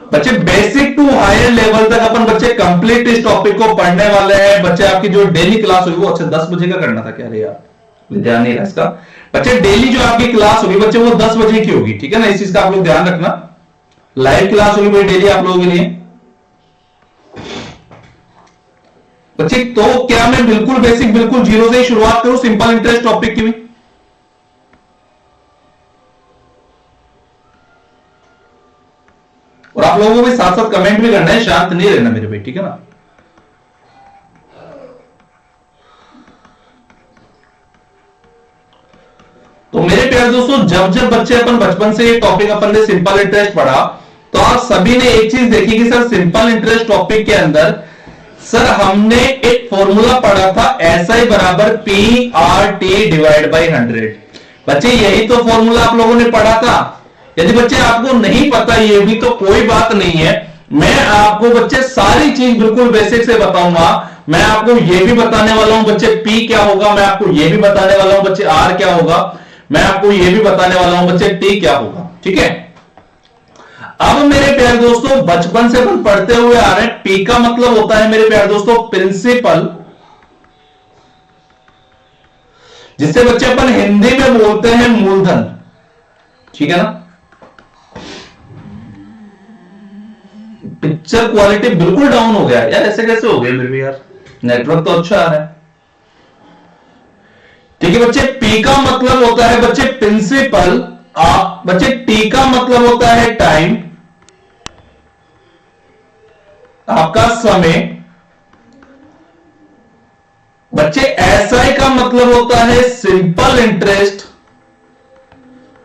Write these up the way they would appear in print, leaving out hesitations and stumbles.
बच्चे basic to hire level तक अपन बच्चे कंप्लीट इस टॉपिक को पढ़ने वाले हैं। बच्चे आपकी जो डेली क्लास होगी वो अच्छा 10 बजे का करना था क्या रे यार, ध्यान नहीं रहा इसका। बच्चे डेली जो आपकी क्लास होगी बच्चे वो 10 बजे की होगी, ठीक है ना, इस चीज का आप लोग ध्यान रखना। लाइव क्लास होगी भाई डेली आप लोगों के लिए। बच्चे तो क्या मैं बिल्कुल बेसिक बिल्कुल जीरो से ही शुरुआत करूं सिंपल इंटरेस्ट टॉपिक की भी? और आप लोगों को भी साथ साथ कमेंट भी करना है, शांत नहीं रहना मेरे भाई, ठीक है ना। तो मेरे प्यारे दोस्तों, जब जब बच्चे अपन बचपन से ये टॉपिक अपन ने सिंपल इंटरेस्ट पढ़ा तो आप सभी ने एक चीज देखी कि सर सिंपल इंटरेस्ट टॉपिक के अंदर सर हमने एक फॉर्मूला पढ़ा था SI बराबर PRT डिवाइड बाई 100। बच्चे यही तो फॉर्मूला आप लोगों ने पढ़ा था। यदि बच्चे आपको नहीं पता ये भी तो कोई बात नहीं है, मैं आपको बच्चे सारी चीज बिल्कुल बेसिक से बताऊंगा। मैं आपको ये भी बताने वाला हूं बच्चे P क्या होगा, मैं आपको ये भी बताने वाला हूं बच्चे R क्या होगा, मैं आपको ये भी बताने वाला हूं बच्चे T क्या होगा, ठीक है। अब मेरे प्यारे दोस्तों बचपन से अपन पढ़ते हुए आ रहे हैं, P का मतलब होता है मेरे प्यारे दोस्तों प्रिंसिपल, जिससे बच्चे अपन हिंदी में बोलते हैं मूलधन, ठीक है ना। पिक्चर क्वालिटी बिल्कुल डाउन हो गया यार, ऐसे कैसे हो गया मेरे भी यार, नेटवर्क तो अच्छा आ रहा है, ठीक है बच्चे। P का मतलब होता है बच्चे प्रिंसिपल, बच्चे T का मतलब होता है टाइम, आपका समय। बच्चे SI का मतलब होता है सिंपल इंटरेस्ट,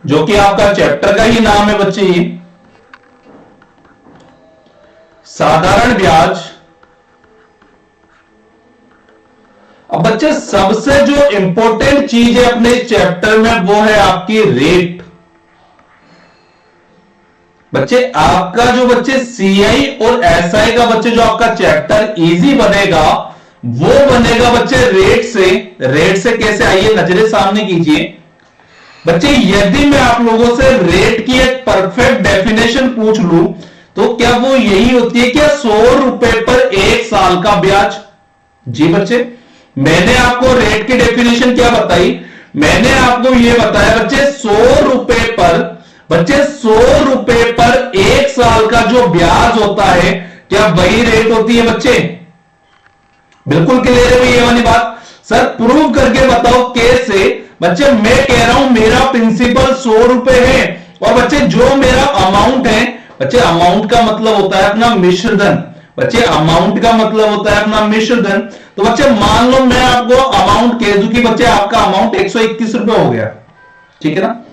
जो कि आपका चैप्टर का ही नाम है बच्चे, ये साधारण ब्याज। अब बच्चे सबसे जो इंपॉर्टेंट चीज है अपने चैप्टर में वो है आपकी रेट। बच्चे आपका जो बच्चे CI और SI का बच्चे जो आपका चैप्टर इजी बनेगा वो बनेगा बच्चे रेट से। रेट से कैसे, आइए नजरें सामने कीजिए बच्चे। यदि मैं आप लोगों से रेट की एक परफेक्ट डेफिनेशन पूछ लूं तो क्या वो यही होती है क्या 100 रुपए पर 1 साल का ब्याज? जी बच्चे, मैंने आपको रेट की डेफिनेशन क्या बताई, मैंने आपको यह बताया बच्चे 100 रुपए पर, बच्चे 100 रुपए पर 1 साल का जो ब्याज होता है क्या वही रेट होती है बच्चे? बिल्कुल क्लियर है ये वाली बात। सर प्रूव करके बताओ कैसे? बच्चे मैं कह रहा हूं मेरा प्रिंसिपल 100 रुपए है और बच्चे जो मेरा अमाउंट है, बच्चे अमाउंट का मतलब होता है अपना मिश्र धन, बच्चे अमाउंट का मतलब होता है अपना मिश्र धन। तो बच्चे मान लो मैं आपको अमाउंट कह दूं कि बच्चे आपका अमाउंट 121 रुपए हो गया, ठीक है ना।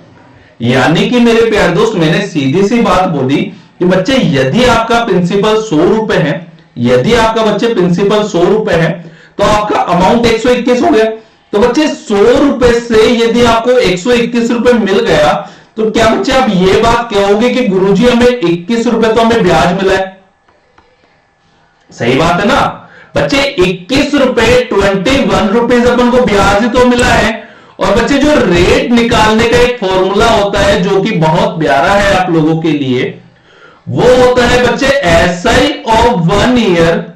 यानी कि मेरे प्यारे दोस्त मैंने सीधी सी बात बोली कि बच्चे यदि आपका प्रिंसिपल 100 रुपए है, यदि आपका बच्चे प्रिंसिपल 100 रुपए है तो आपका अमाउंट 121 हो गया। तो बच्चे 100 रुपए से यदि आपको 121 रुपए मिल गया तो क्या बच्चे आप ये बात कहोगे कि गुरुजी हमें 21 रुपए तो हमें ब्याज मिला है? सही बात है ना बच्चे, 21 रुपए 21 रुपीज अपन को ब्याज ही तो मिला है। और बच्चे जो रेट निकालने का एक फॉर्मूला होता है जो कि बहुत प्यारा है आप लोगों के लिए, वो होता है बच्चे SI of 1 year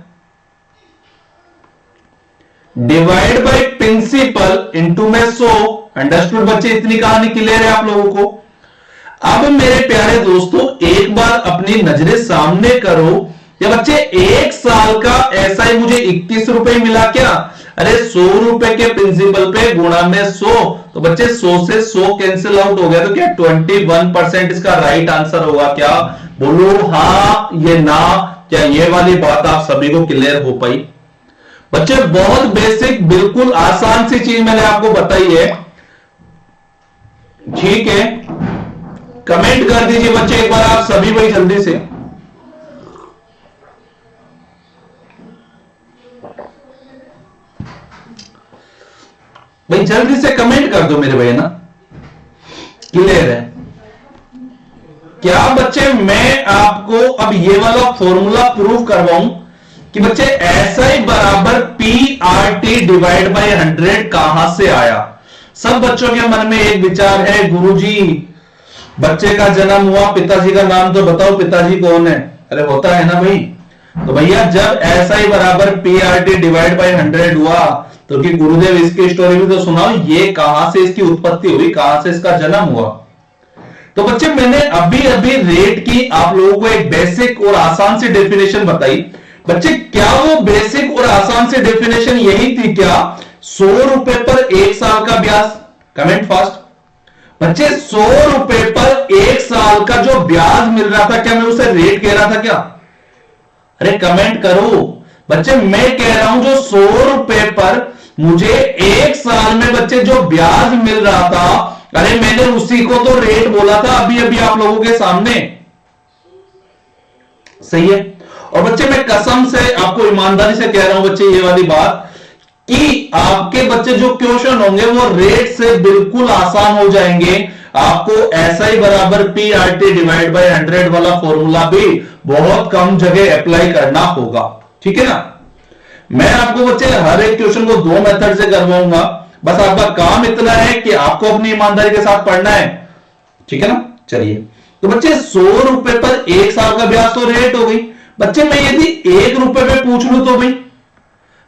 divide by principal into में 100। अंडरस्टूड बच्चे, इतनी कहानी क्लियर है आप लोगों को। अब मेरे प्यारे दोस्तों एक बार अपनी नजरें सामने करो कि बच्चे 1 साल का SI मुझे 21 रुपए मिला क्या? अरे 100 रुपए के प्रिंसिपल पे गुणा में 100, तो बच्चे 100 से 100 कैंसिल आउट हो गया, तो क्या 21% इसका राइट आंसर होगा क्या? बोलो हां ये ना, क्या ये वाली बात आप सभी को क्लियर हो पाई? बच्चे बहुत बेसिक बिल्कुल आसान सी चीज मैंने आपको बताई है, ठीक है। कमेंट कर दीजिए बच्चे एक बार आप सभी भाई जल्दी से। भाई जल्दी से कमेंट कर दो मेरे भाई ना, क्लियर है क्या बच्चे? मैं आपको अब ये वाला फॉर्मूला प्रूव करवाऊं कि बच्चे SI बराबर PRT डिवाइड बाय 100 कहां से आया? सब बच्चों के मन में एक विचार है, गुरुजी बच्चे का जन्म हुआ, पिताजी का नाम तो बताओ, पिताजी कौन है? अरे होता है ना भाई। तो भैया जब SI बराबर PRT डिवाइड बाई 100 हुआ तो कि गुरुदेव इसकी स्टोरी भी तो सुनाओ, ये कहां से इसकी उत्पत्ति हुई, कहां से इसका जन्म हुआ। तो बच्चे मैंने अभी अभी रेट की आप लोगों को एक बेसिक और आसान सी डेफिनेशन बताई। बच्चे क्या वो बेसिक और आसान सी डेफिनेशन यही थी क्या, 100 रुपए पर 1 साल का ब्याज? कमेंट फास्ट बच्चे। 100 रुपए पर 1 साल का जो ब्याज मिल रहा था, क्या मैं उसे रेट कह रहा था क्या? अरे कमेंट करो बच्चे। मैं कह रहा हूं जो 100 रुपए पर मुझे 1 साल में बच्चे जो ब्याज मिल रहा था, अरे मैंने उसी को तो रेट बोला था अभी अभी आप लोगों के सामने। सही है। और बच्चे मैं कसम से आपको ईमानदारी से कह रहा हूं बच्चे, ये वाली बात कि आपके बच्चे जो क्वेश्चन होंगे वो रेट से बिल्कुल आसान हो जाएंगे। आपको SI बराबर PRT डिवाइड बाई 100 वाला फॉर्मूला भी बहुत कम जगह अप्लाई करना होगा, ठीक है ना। मैं आपको बच्चे हर एक क्वेश्चन को 2 मेथड से करवाऊंगा, बस आपका काम इतना है कि आपको अपनी ईमानदारी के साथ पढ़ना है, ठीक है ना। चलिए तो बच्चे 100 रुपए पर 1 साल का ब्याज तो रेट हो गई। बच्चे मैं यदि 1 रुपए पे पूछ लूं तो भाई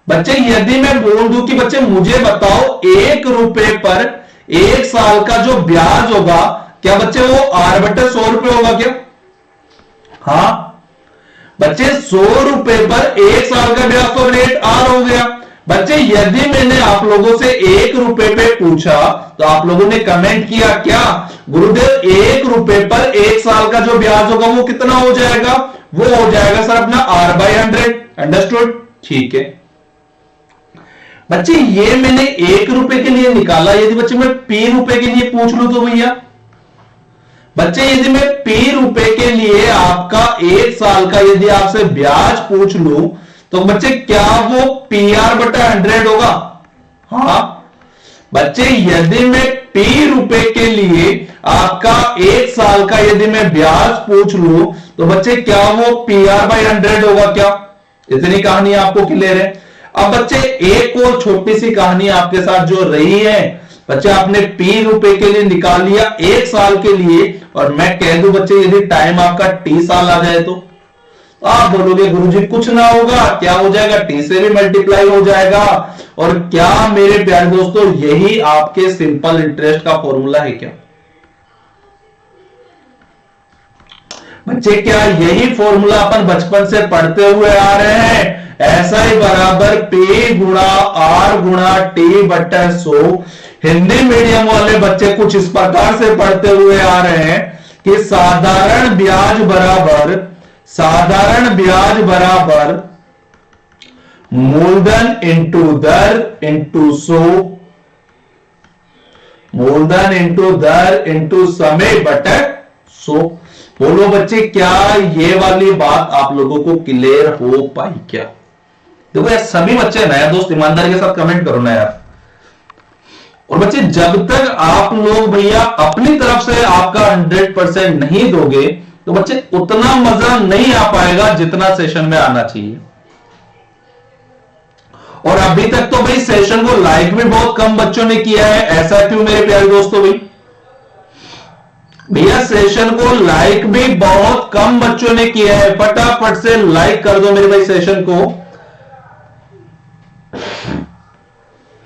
बच्चे, यदि मैं बोल दूं कि बच्चे मुझे बताओ 1 रुपए पर 1 साल का जो ब्याज होगा, क्या बच्चे वो R/100 रुपए होगा क्या? हाँ बच्चे 100 रुपए पर 1 साल का ब्याज तो रेट R हो गया। बच्चे यदि मैंने आप लोगों से 1 रुपए पे पूछा तो आप लोगों ने कमेंट किया क्या, गुरुदेव 1 रुपए पर 1 साल का जो ब्याज होगा वो कितना हो जाएगा? वो हो जाएगा सर अपना R/100। अंडरस्टूड? ठीक है बच्चे, ये मैंने 1 रुपए के लिए निकाला। यदि बच्चे मैं P रुपए के लिए पूछ लूं तो भैया बच्चे, यदि मैं P रुपए के लिए आपका 1 साल का यदि आपसे ब्याज पूछ लूं तो बच्चे क्या वो PR/100 होगा? हाँ बच्चे, यदि मैं P रुपए के लिए आपका 1 साल का यदि मैं ब्याज पूछ लूं तो बच्चे क्या वो PR/100 होगा क्या? इतनी कहानी आपको क्लियर है। अब बच्चे एक और छोटी सी कहानी आपके साथ जो रही है, बच्चे आपने P रुपए के लिए निकाल लिया 1 साल के लिए, और मैं कह दूं बच्चे यदि टाइम आपका T साल आ जाए तो आप बोलोगे गुरुजी कुछ ना होगा, क्या हो जाएगा? T से भी मल्टीप्लाई हो जाएगा। और क्या मेरे प्यारे दोस्तों यही आपके सिंपल इंटरेस्ट का फॉर्मूला है क्या बच्चे? क्या यही फॉर्मूला अपन बचपन से पढ़ते हुए आ रहे हैं? SI बराबर P गुणा R गुणा T/100। हिंदी मीडियम वाले बच्चे कुछ इस प्रकार से पढ़ते हुए आ रहे हैं कि साधारण ब्याज बराबर मूलधन इंटू दर इंटू 100, मूलधन इंटू दर इंटू समय बटे 100। बोलो बच्चे क्या ये वाली बात आप लोगों को क्लियर हो पाई क्या? देखो यार सभी बच्चे नया दोस्त ईमानदारी के साथ कमेंट करो ना यार। और बच्चे जब तक आप लोग भैया अपनी तरफ से आपका 100% नहीं दोगे तो बच्चे उतना मजा नहीं आ पाएगा जितना सेशन में आना चाहिए। और अभी तक तो भाई सेशन को लाइक भी बहुत कम बच्चों ने किया है, ऐसा क्यों मेरे प्यारे दोस्तों? भाई भैया सेशन को लाइक भी बहुत कम बच्चों ने किया है, फटाफट से लाइक कर दो मेरे भाई सेशन को,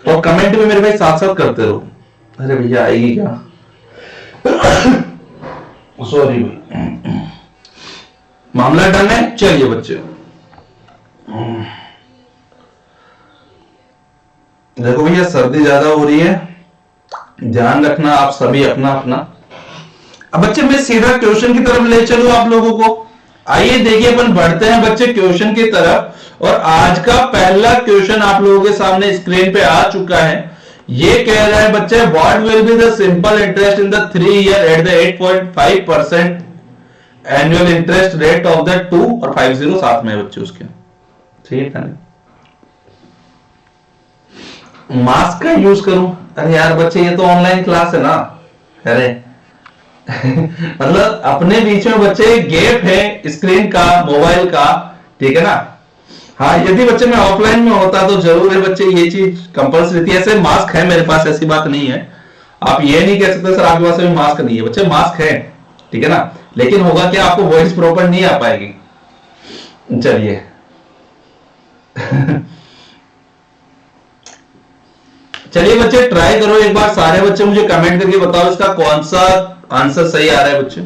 और कमेंट भी मेरे भाई साथ साथ करते रहो। अरे भैया आएगी क्या? सॉरी भाई, मामला डन है। चलिए बच्चे देखो भैया सर्दी ज्यादा हो रही है, ध्यान रखना आप सभी अपना अपना। अब बच्चे मैं सीधा क्वेश्चन की तरफ ले चलूं आप लोगों को। आइए देखिए अपन बढ़ते हैं बच्चे क्वेश्चन की तरफ। और आज का पहला क्वेश्चन आप लोगों के सामने स्क्रीन पे आ चुका है। ये कह रहा है बच्चे what will be the simple interest in the 3 year at the 8.5% annual interest rate of the 2 और 50 साथ में बच्चे उसके। ठीक है मास्क का यूज करूं? अरे यार बच्चे ये तो ऑनलाइन क्लास है ना। अरे मतलब अपने बीच में बच्चे गैप है स्क्रीन का, मोबाइल का, ठीक है ना। हाँ यदि बच्चे मैं ऑफलाइन में होता तो जरूर है बच्चे ये चीज कंपल्सरी थी। ऐसे मास्क है मेरे पास, ऐसी बात नहीं है। आप ये नहीं कह सकते सर आपके पास भी मास्क नहीं है। बच्चे मास्क है, ठीक है ना, लेकिन होगा क्या आपको वॉइस प्रॉपर नहीं आ पाएगी। चलिए चलिए बच्चे ट्राई करो एक बार, सारे बच्चे मुझे कमेंट करके बताओ इसका कौन सा आंसर सही आ रहा है बच्चे।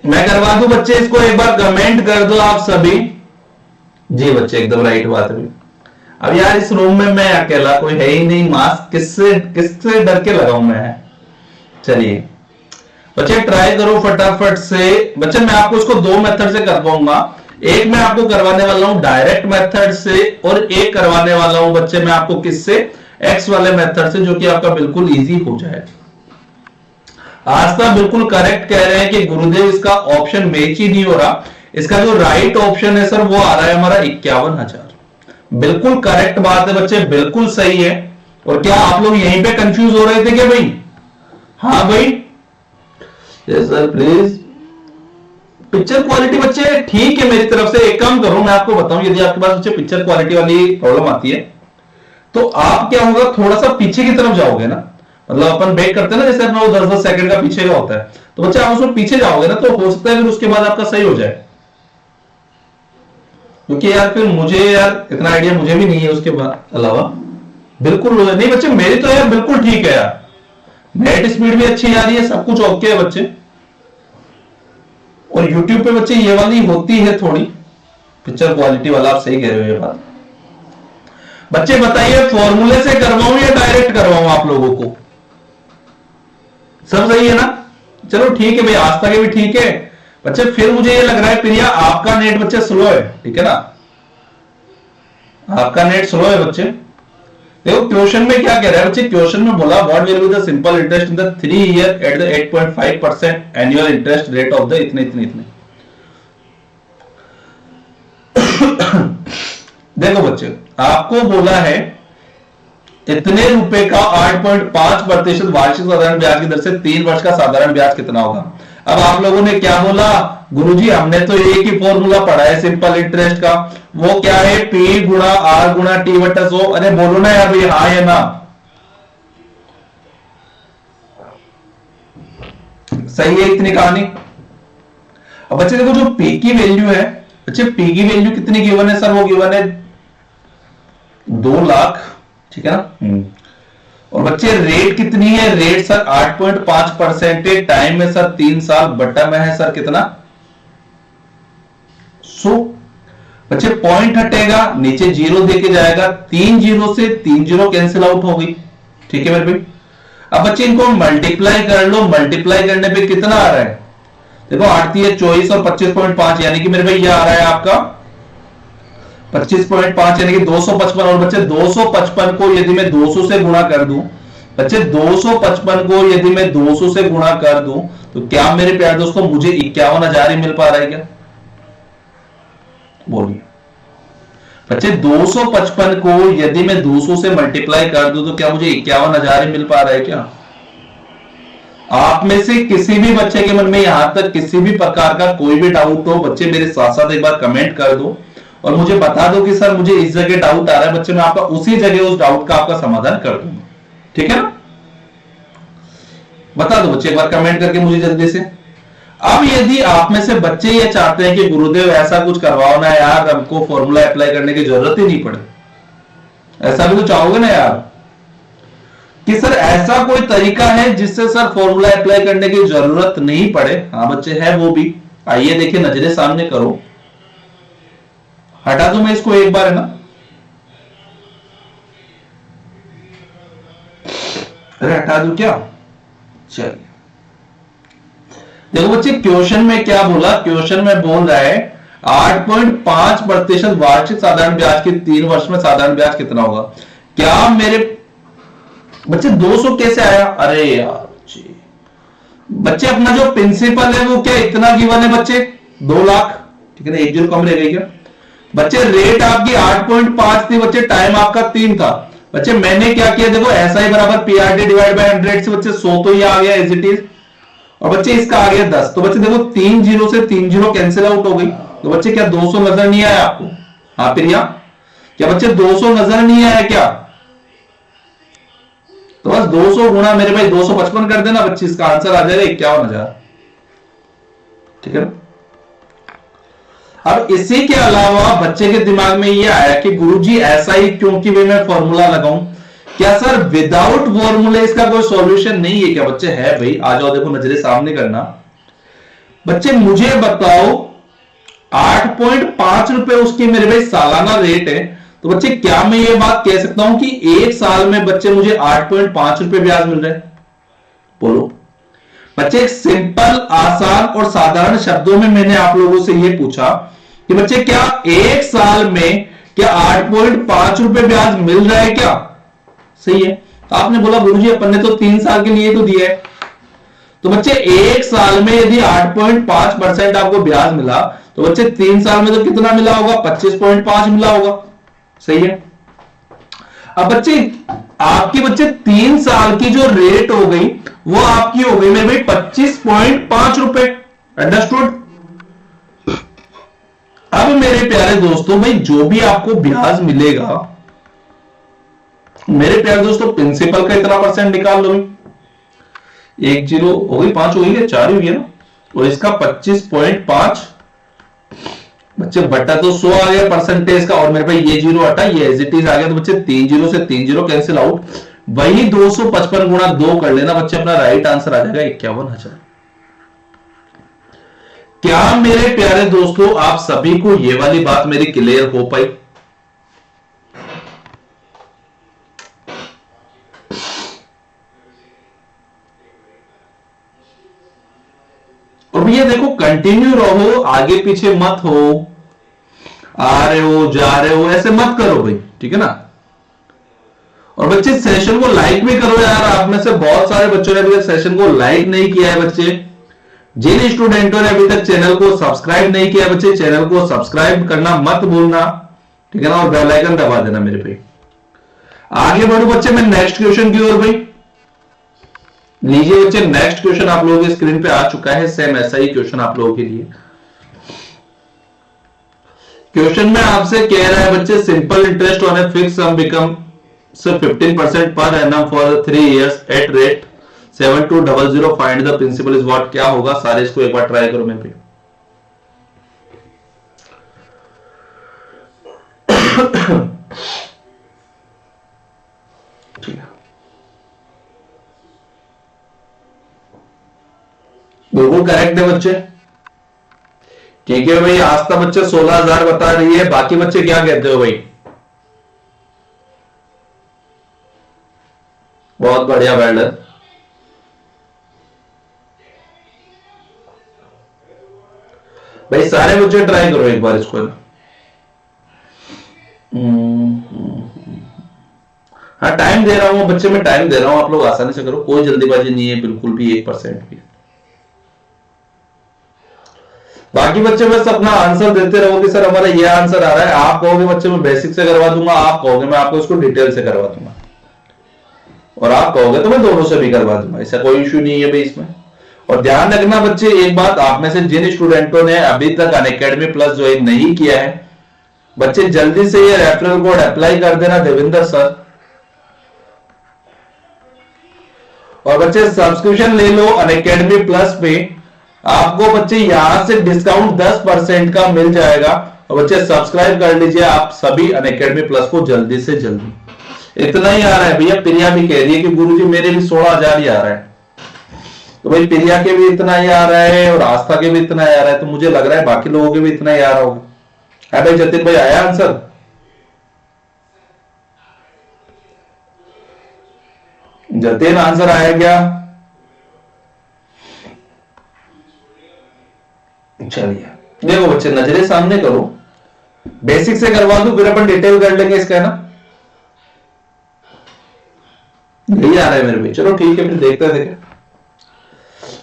मैं करवा दूं बच्चे इसको, एक बार कमेंट कर दो आप सभी। जी बच्चे एकदम राइट बात है। अब यार इस रूम में मैं अकेला, कोई है ही नहीं, मास्क किससे किससे डर के लगाऊं मैं। चलिए बच्चे ट्राई करो फटाफट से। बच्चे मैं आपको इसको दो मेथड से कर पाऊंगा, एक मैं आपको करवाने वाला हूं डायरेक्ट मेथड से, और एक करवाने वाला हूं बच्चे मैं आपको किससे, एक्स वाले मेथड से, जो कि आपका बिल्कुल इजी हो जाए। आस्था बिल्कुल करेक्ट कह रहे हैं कि गुरुदेव इसका ऑप्शन मैच ही नहीं हो रहा, इसका जो राइट ऑप्शन है सर वो आ रहा है हमारा 51,000। बिल्कुल करेक्ट बात है बच्चे, बिल्कुल सही है। और क्या आप लोग यहीं पे कंफ्यूज हो रहे थे क्या भाई? हाँ भाई, yes sir please. Picture quality बच्चे ठीक है मेरी तरफ से। एक काम करो मैं आपको बताऊं, यदि आपके पास बच्चे पिक्चर क्वालिटी वाली प्रॉब्लम आती है तो आप क्या होगा, थोड़ा सा पीछे की तरफ जाओगे ना, मतलब अपन बैक करते हैं ना, जैसे अपना वो 10-10 सेकंड का पीछे का होता है, तो बच्चे आप उसमें पीछे जाओगे ना, तो हो सकता है फिर उसके बाद आपका सही हो जाए। क्योंकि यार फिर मुझे यार इतना आइडिया मुझे भी नहीं है उसके बाद अलावा। बिल्कुल नहीं बच्चे, मेरी तो यार बिल्कुल ठीक है यार, नेट स्पीड भी अच्छी आ रही है, सब कुछ ओके है बच्चे। और YouTube पे बच्चे ये वाली होती है थोड़ी पिक्चर क्वालिटी वाला, आप सही कह रहे हो ये बात। बच्चे बताइए फॉर्मूले से करवाऊं या डायरेक्ट करवाऊं आप लोगों को? सब सही है ना? चलो ठीक है भाई, आस्था के भी ठीक है बच्चे। फिर मुझे ये लग रहा है प्रिया आपका नेट बच्चे स्लो है, ठीक है ना? आपका नेट स्लो है बच्चे। देखो क्वेश्चन में क्या कह रहा है बच्चे, क्वेश्चन में बोला what will be the simple interest in the 3 year at the 8.5% annual interest rate of the इतने इतने इतने। देखो बच्चे आपको बोला है इतने रुपए का 8.5% वार्षिक साधारण ब्याज की दर से 3 वर्ष का साधारण ब्याज कितना होगा। अब आप लोगों ने क्या बोला, गुरुजी हमने तो एक ही फॉर्मूला पढ़ा है सिंपल इंटरेस्ट का, वो क्या है P गुणा R गुणा T बटा 100। अरे बोलो ना यार भाई, हाँ या ना? सही है इतनी कहानी। अब बच्चे देखो जो P की वैल्यू है बच्चे, P की वैल्यू कितनी गिवन है सर? वो गिवन है 2 लाख, ठीक है ना? और बच्चे रेट कितनी है? रेट सर 8.5% है, टाइम में सर 3 साल, बटा में है सर कितना 100। बच्चे पॉइंट हटेगा, नीचे जीरो देके जाएगा, 3 जीरो से 3 जीरो कैंसिल आउट हो गई, ठीक है मेरे भाई। अब बच्चे इनको मल्टीप्लाई कर लो, मल्टीप्लाई करने पे कितना आ रहा है? देखो 8 है 24 और 25.5, यानी कि मेरे भाई ये आ रहा है आपका 25.5, यानी कि 255। और बच्चे 255 को यदि मैं 200 से गुणा कर दूं, बच्चे 255 को यदि मैं 200 से गुणा कर दूं, तो क्या मेरे प्यारे दोस्तों मुझे 51,000 ही मिल पा रहा है क्या? बोलिए बच्चे, 255 को यदि मैं 200 से मल्टीप्लाई कर दूं तो क्या मुझे 51,000 ही मिल पा रहा है क्या? आप में से किसी भी बच्चे के मन में यहां तक किसी भी प्रकार का कोई भी डाउट हो बच्चे, मेरे साथ साथ एक बार कमेंट कर दो और मुझे बता दो कि सर मुझे इस जगह डाउट आ रहा है बच्चे, मैं आपका उसी जगह उस डाउट का आपका समाधान कर दूंगा, ठीक है ना? बता दो बच्चे एक बार कमेंट करके मुझे जल्दी से। अब यदि आप में से बच्चे ये चाहते हैं कि गुरुदेव ऐसा कुछ करवाओ ना यार, हमको फॉर्मूला अप्लाई करने की जरूरत ही नहीं पड़े, ऐसा भी तो चाहोगे ना यार कि सर ऐसा कोई तरीका है जिससे सर फॉर्मूला अप्लाई करने की जरूरत नहीं पड़े? हाँ बच्चे है वो भी। आइए देखिए, नजरे सामने करो, हटा दूं मैं इसको एक बार, है ना? अरे हटा दूं क्या? चलिए देखो बच्चे क्वेश्चन में क्या बोला, क्वेश्चन में बोल रहा है 8.5% वार्षिक साधारण ब्याज के 3 वर्ष में साधारण ब्याज कितना होगा। क्या मेरे बच्चे 200 कैसे आया? अरे यार बच्चे अपना जो प्रिंसिपल है वो क्या इतना गिवन है बच्चे 2 लाख, ठीक है ना? 1 जीरो कम रह गई क्या बच्चे? रेट आपकी 8.5 थी बच्चे, टाइम आपका 3 था बच्चे। मैंने क्या किया देखो, SI बराबर PRT डिवाइड बाय 100 से बच्चे 100 तो ये आ गया एज इट इज, और बच्चे इसका आ गया 10। तो बच्चे देखो 3 जीरो से 3 जीरो कैंसिल आउट हो गई, तो बच्चे क्या 200 नजर नहीं आया आपको? हाँ प्रिया, क्या बच्चे 200 नजर नहीं आया क्या? 200 गुणा मेरे भाई 255 कर देना बच्चे, इसका आंसर आ जाएगा 51,000। ठीक है। अब इसी के अलावा बच्चे के दिमाग में ये आया कि गुरुजी ऐसा ही क्योंकि भाई मैं फॉर्मूला लगाऊं, क्या सर विदाउट फॉर्मूले इसका कोई सॉल्यूशन नहीं है क्या? बच्चे है भाई, आ जाओ, देखो नजरे सामने करना। बच्चे मुझे बताओ 8.5 रुपए उसकी मेरे भाई सालाना रेट है, तो बच्चे क्या मैं ये बात कह सकता हूं कि एक साल में बच्चे मुझे 8.5 रुपए ब्याज मिल रहे हैं? बोलो बच्चे। एक सिंपल आसान और साधारण शब्दों में मैंने आप लोगों से ये पूछा कि बच्चे क्या एक साल में क्या 8.5 रुपए ब्याज मिल रहा है क्या? सही है। आपने बोला गुरुजी अपन ने तो 3 साल के लिए तो दिया है, तो बच्चे एक साल में यदि 8.5% आपको ब्याज मिला तो बच्चे 3 साल में तो कितना मिला होगा? 25.5 मिला होगा। सही है। अब बच्चे आपकी बच्चे 3 साल की जो रेट हो गई वो आपकी हो गई मेरे भाई 25.5 रुपए। अंडरस्टूड? अब मेरे प्यारे दोस्तों भाई जो भी आपको ब्याज मिलेगा, मेरे प्यारे दोस्तों प्रिंसिपल का इतना परसेंट निकाल लो भाई। 1 0 हो गई, 5 हो गई है, 4 हुई है ना, और इसका 25.5 बच्चे बट्टा तो 100 आ गया परसेंटेज का, और मेरे भाई ये 0 हटा, ये एज इट इज आ गया, तो बच्चे 3 0 से 3 0 कैंसिल आउट, वही 255 गुणा 2 कर लेना बच्चे, अपना राइट आंसर आ जाएगा 51,000। क्या मेरे प्यारे दोस्तों आप सभी को ये वाली बात मेरी क्लियर हो पाई? और भैया देखो कंटिन्यू रहो, आगे पीछे मत हो, आ रहे हो जा रहे हो ऐसे मत करो भाई, ठीक है ना। और बच्चे सेशन को लाइक भी करो यार, आप में से बहुत सारे बच्चों ने अभी तक सेशन को लाइक नहीं किया है बच्चे। जिन स्टूडेंटों ने अभी तक चैनल को सब्सक्राइब नहीं किया बच्चे, चैनल को सब्सक्राइब करना मत भूलना, ठीक है ना, और बेल आइकन दबा देना मेरे पे। आगे बढ़ो बच्चे मैं नेक्स्ट क्वेश्चन की ओर भाई। लीजिए बच्चे नेक्स्ट क्वेश्चन आप लोगों की स्क्रीन पे आ चुका है, सेम ऐसा ही क्वेश्चन आप लोगों के लिए। क्वेश्चन में आपसे कह रहा है बच्चे simple interest on a fix sum become 15% पर annum for 3 years at rate 7200, find the principal is what. क्या होगा सारे, इसको एक बार ट्राई करो मेरे पे। ठीक है, बिल्कुल करेक्ट है बच्चे। ठीक है भाई, आज तक बच्चे 16,000 बता रही है, बाकी बच्चे क्या कहते हो भाई? बहुत बढ़िया वेल्डर। भाई सारे बच्चे ट्राई करो एक बार इसको। हाँ टाइम दे रहा हूं बच्चे, मैं टाइम दे रहा हूं, आप लोग आसानी से करो, कोई जल्दीबाजी नहीं है बिल्कुल भी, 1% भी। बाकी बच्चे बस अपना आंसर देते रहो कि सर हमारा ये आंसर आ रहा है। आप कहोगे बच्चे मैं बेसिक से करवा दूंगा, आप कहोगे मैं आपको इसको डिटेल से करवा दूंगा, और आप कहोगे तो मैं दोनों से भी करवा दूंगा, ऐसा कोई इश्यू नहीं है भाई इसमें। और ध्यान रखना बच्चे एक बात, आप में से जिन स्टूडेंटों ने अभी तक अनअकैडमी प्लस ज्वाइन नहीं किया है बच्चे, जल्दी से ये रेफरल कोड अप्लाई कर देना देविंदर सर, और बच्चे सब्सक्रिप्शन ले लो अनअकैडमी प्लस पे, आपको बच्चे यहां से डिस्काउंट 10% का मिल जाएगा। और बच्चे सब्सक्राइब कर लीजिए आप सभी अनअकैडमी प्लस को जल्दी से जल्दी। इतना ही आ रहा है भैया, प्रिया भी कह रही है कि गुरुजी मेरे भी 16,000 ही आ रहा है, तो भाई प्रिया के भी इतना ही आ रहा है और आस्था के भी इतना ही आ रहा है, तो मुझे लग रहा है बाकी लोगों के भी इतना ही आ रहा होगा। है भाई जतिन भाई, आया आंसर? जतिन आंसर आया क्या? चलिए देखो बच्चे नजरे सामने करो, बेसिक से करवा दो फिर अपन डिटेल कर लेंगे इसका, है ना। यही आ रहा है मेरे भाई, चलो ठीक है फिर देखते देखें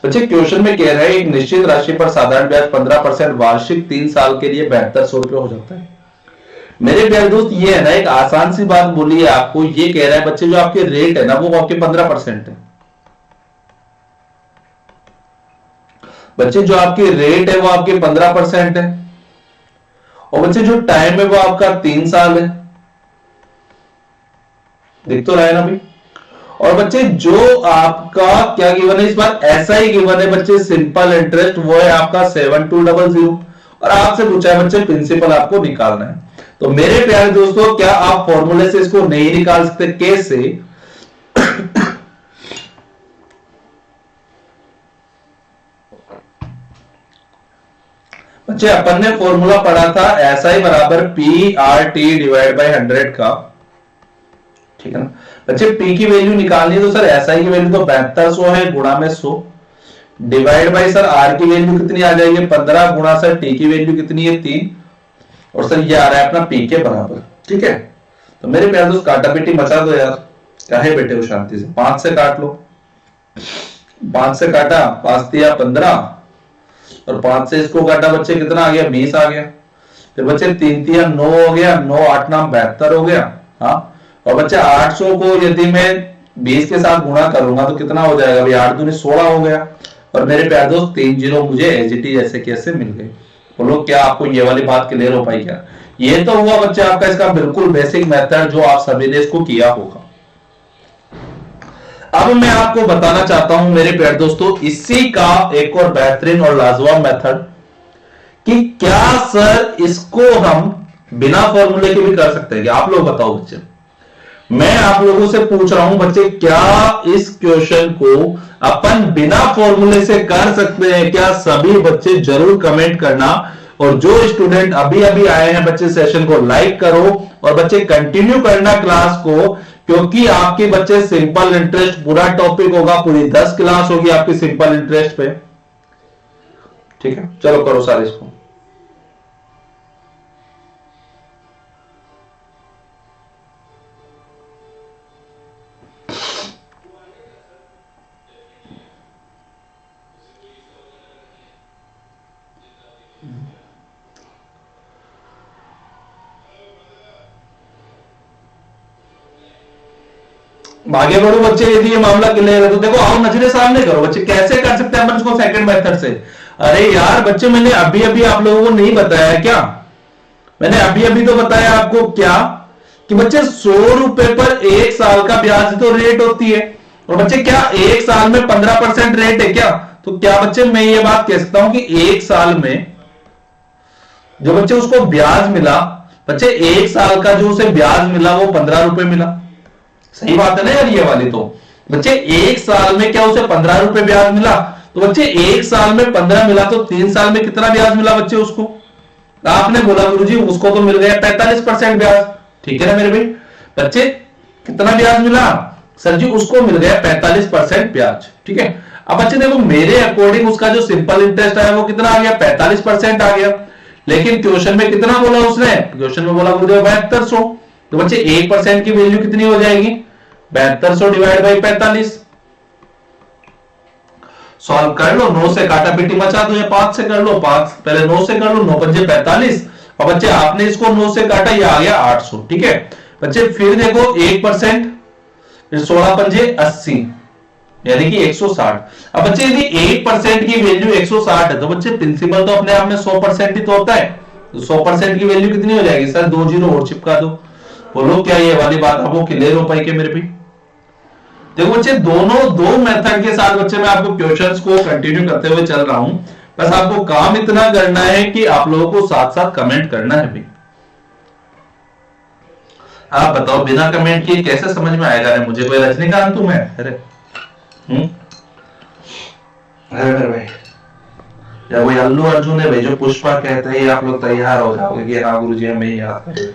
बच्चे। क्वेश्चन में कह रहा है एक निश्चित राशि पर साधारण ब्याज 15% वार्षिक 3 साल के लिए 7200 रुपये हो जाता है। मेरे प्यारे दोस्त ये है ना, एक आसान सी बात बोली है आपको, ये कह रहा है बच्चे जो आपके रेट है ना वो आपके 15% है। बच्चे जो आपकी रेट है वो आपके 15% है, और बच्चे जो टाइम है वो आपका 3 साल है। दिख तो रहा है ना भाई। और बच्चे जो आपका क्या गिवन है इस बार, ऐसा ही गिवन है बच्चे, सिंपल इंटरेस्ट वो है आपका 7200 और आपसे पूछा है बच्चे प्रिंसिपल आपको निकालना है। तो मेरे प्यारे दोस्तों, क्या आप फॉर्मूले से इसको नहीं निकाल सकते? कैसे? बच्चे अपन ने फॉर्मूला पढ़ा था SI बराबर PRT डिवाइड बाय 100 का, ठीक है ना बच्चे। P की वैल्यू निकालनी है तो सर SI की वैल्यू तो 7200 है, गुणा में 100 डिवाइड बाय सर R की वैल्यू कितनी आ जाएगी 15 गुणा सर T की वैल्यू कितनी है 3 और सर ये आ रहा है अपना P के बराबर, ठीक है। तो मेरे प्यारे दोस्त काटा पीटी मचा दो यार, काहे बैठे हो शांति से, 5 से काट लो, 5 से काटा 5 दिया 15 और 5 से इसको काटा बच्चे कितना आ गया 20 आ गया। फिर बच्चे 3 तिया 9 हो गया, 9 8 9 72 हो गया। हाँ और बच्चे 800 को यदि मैं 20 के साथ गुणा करूंगा तो कितना हो जाएगा भाई, 8 दूनी 16 हो गया। और मेरे प्यारे दोस्त 3 जीरो मुझे एजीटी जैसे कैसे मिल गए? बोलो क्या आपको ये वाली बात क्लियर हो पाई क्या? ये तो हुआ बच्चे आपका इसका बिल्कुल बेसिक मेथड जो आप सभी ने इसको किया होगा। अब मैं आपको बताना चाहता हूं मेरे प्यारे दोस्तों इसी का एक और बेहतरीन और लाजवाब मेथड कि क्या सर इसको हम बिना फॉर्मूले के भी कर सकते हैं क्या? आप लोग बताओ बच्चे, मैं आप लोगों से पूछ रहा हूं बच्चे, क्या इस क्वेश्चन को अपन बिना फॉर्मूले से कर सकते हैं क्या? सभी बच्चे जरूर कमेंट करना और जो स्टूडेंट अभी अभी आए हैं बच्चे सेशन को लाइक करो और बच्चे कंटिन्यू करना क्लास को, क्योंकि आपके बच्चे सिंपल इंटरेस्ट पूरा टॉपिक होगा, पूरी 10 क्लास होगी आपकी सिंपल इंटरेस्ट पे, ठीक है। चलो करो सारे इसको। आगे बढ़ो बच्चे, यदि ये मामला क्लियर है तो देखो आओ नजरे सामने करो बच्चे, कैसे कर सकते हैं अपन इसको सेकंड मेथड से। अरे यार बच्चे मैंने अभी अभी आप लोगों को नहीं बताया क्या? मैंने अभी अभी तो बताया आपको क्या कि बच्चे 100 रुपए पर 1 साल का ब्याज तो रेट होती है और बच्चे क्या 1 साल में 15% रेट है क्या? तो क्या बच्चे मैं ये बात कह सकता हूं कि 1 साल में जो बच्चे उसको ब्याज मिला, बच्चे 1 साल का जो उसे ब्याज मिला वो 15 रुपए मिला, सही बात है ना यार ये वाली। तो बच्चे 1 साल में क्या उसे 15 रुपए ब्याज मिला, तो बच्चे 1 साल में 15 मिला तो 3 साल में कितना ब्याज मिला बच्चे उसको? आपने बोला गुरुजी उसको तो मिल गया 45% ब्याज, ठीक है ना मेरे भाई। बच्चे कितना ब्याज मिला सर जी? उसको मिल गया 45% ब्याज, ठीक है। अब बच्चे देखो मेरे अकॉर्डिंग उसका जो सिंपल इंटरेस्ट आया वो कितना आ गया 45% आ गया, लेकिन क्वेश्चन में कितना बोला उसने? क्वेश्चन में बोला गुरुदेव 7200, तो बच्चे 1% की वैल्यू कितनी हो जाएगी 7200 डिवाइड बाई 45। सॉल्व कर लो, 9 से काटा पीटी मचा दो या 5 से कर लो, 5 पहले 9 से कर लो, 9 पंजे 45 और बच्चे आपने इसको 9 से काटा ये आ गया 800, ठीक है बच्चे। फिर देखो 1%, फिर 16 पंजे 80 यानी कि 160। अब बच्चे यदि 1% की वैल्यू 160 है तो बच्चे प्रिंसिपल तो अपने आप में 100% ही तो होता है, तो 100% की वैल्यू कितनी हो जाएगी सर? 2 जीरो और चिपका दो। बोलो क्या ये वाली बात आपको क्लियर हो पाई कि मेरे भी? देखो बच्चे दोनों दो मेथड के साथ बच्चे मैं आपको क्वेश्चंस को कंटिन्यू करते हुए चल रहा हूं, बस आपको काम इतना करना है कि आप लोगों को साथ साथ कमेंट करना है भी। आप बताओ बिना कमेंट किए कैसे समझ में आएगा? रे मुझे कोई रजनीकांत तुम है? अरे अरे भाई या कोई अल्लू अर्जुन है भाई जो पुष्पा कहते हैं, आप लोग तैयार हो जाओगे कि हाँ गुरुजी हमें ही याद करें।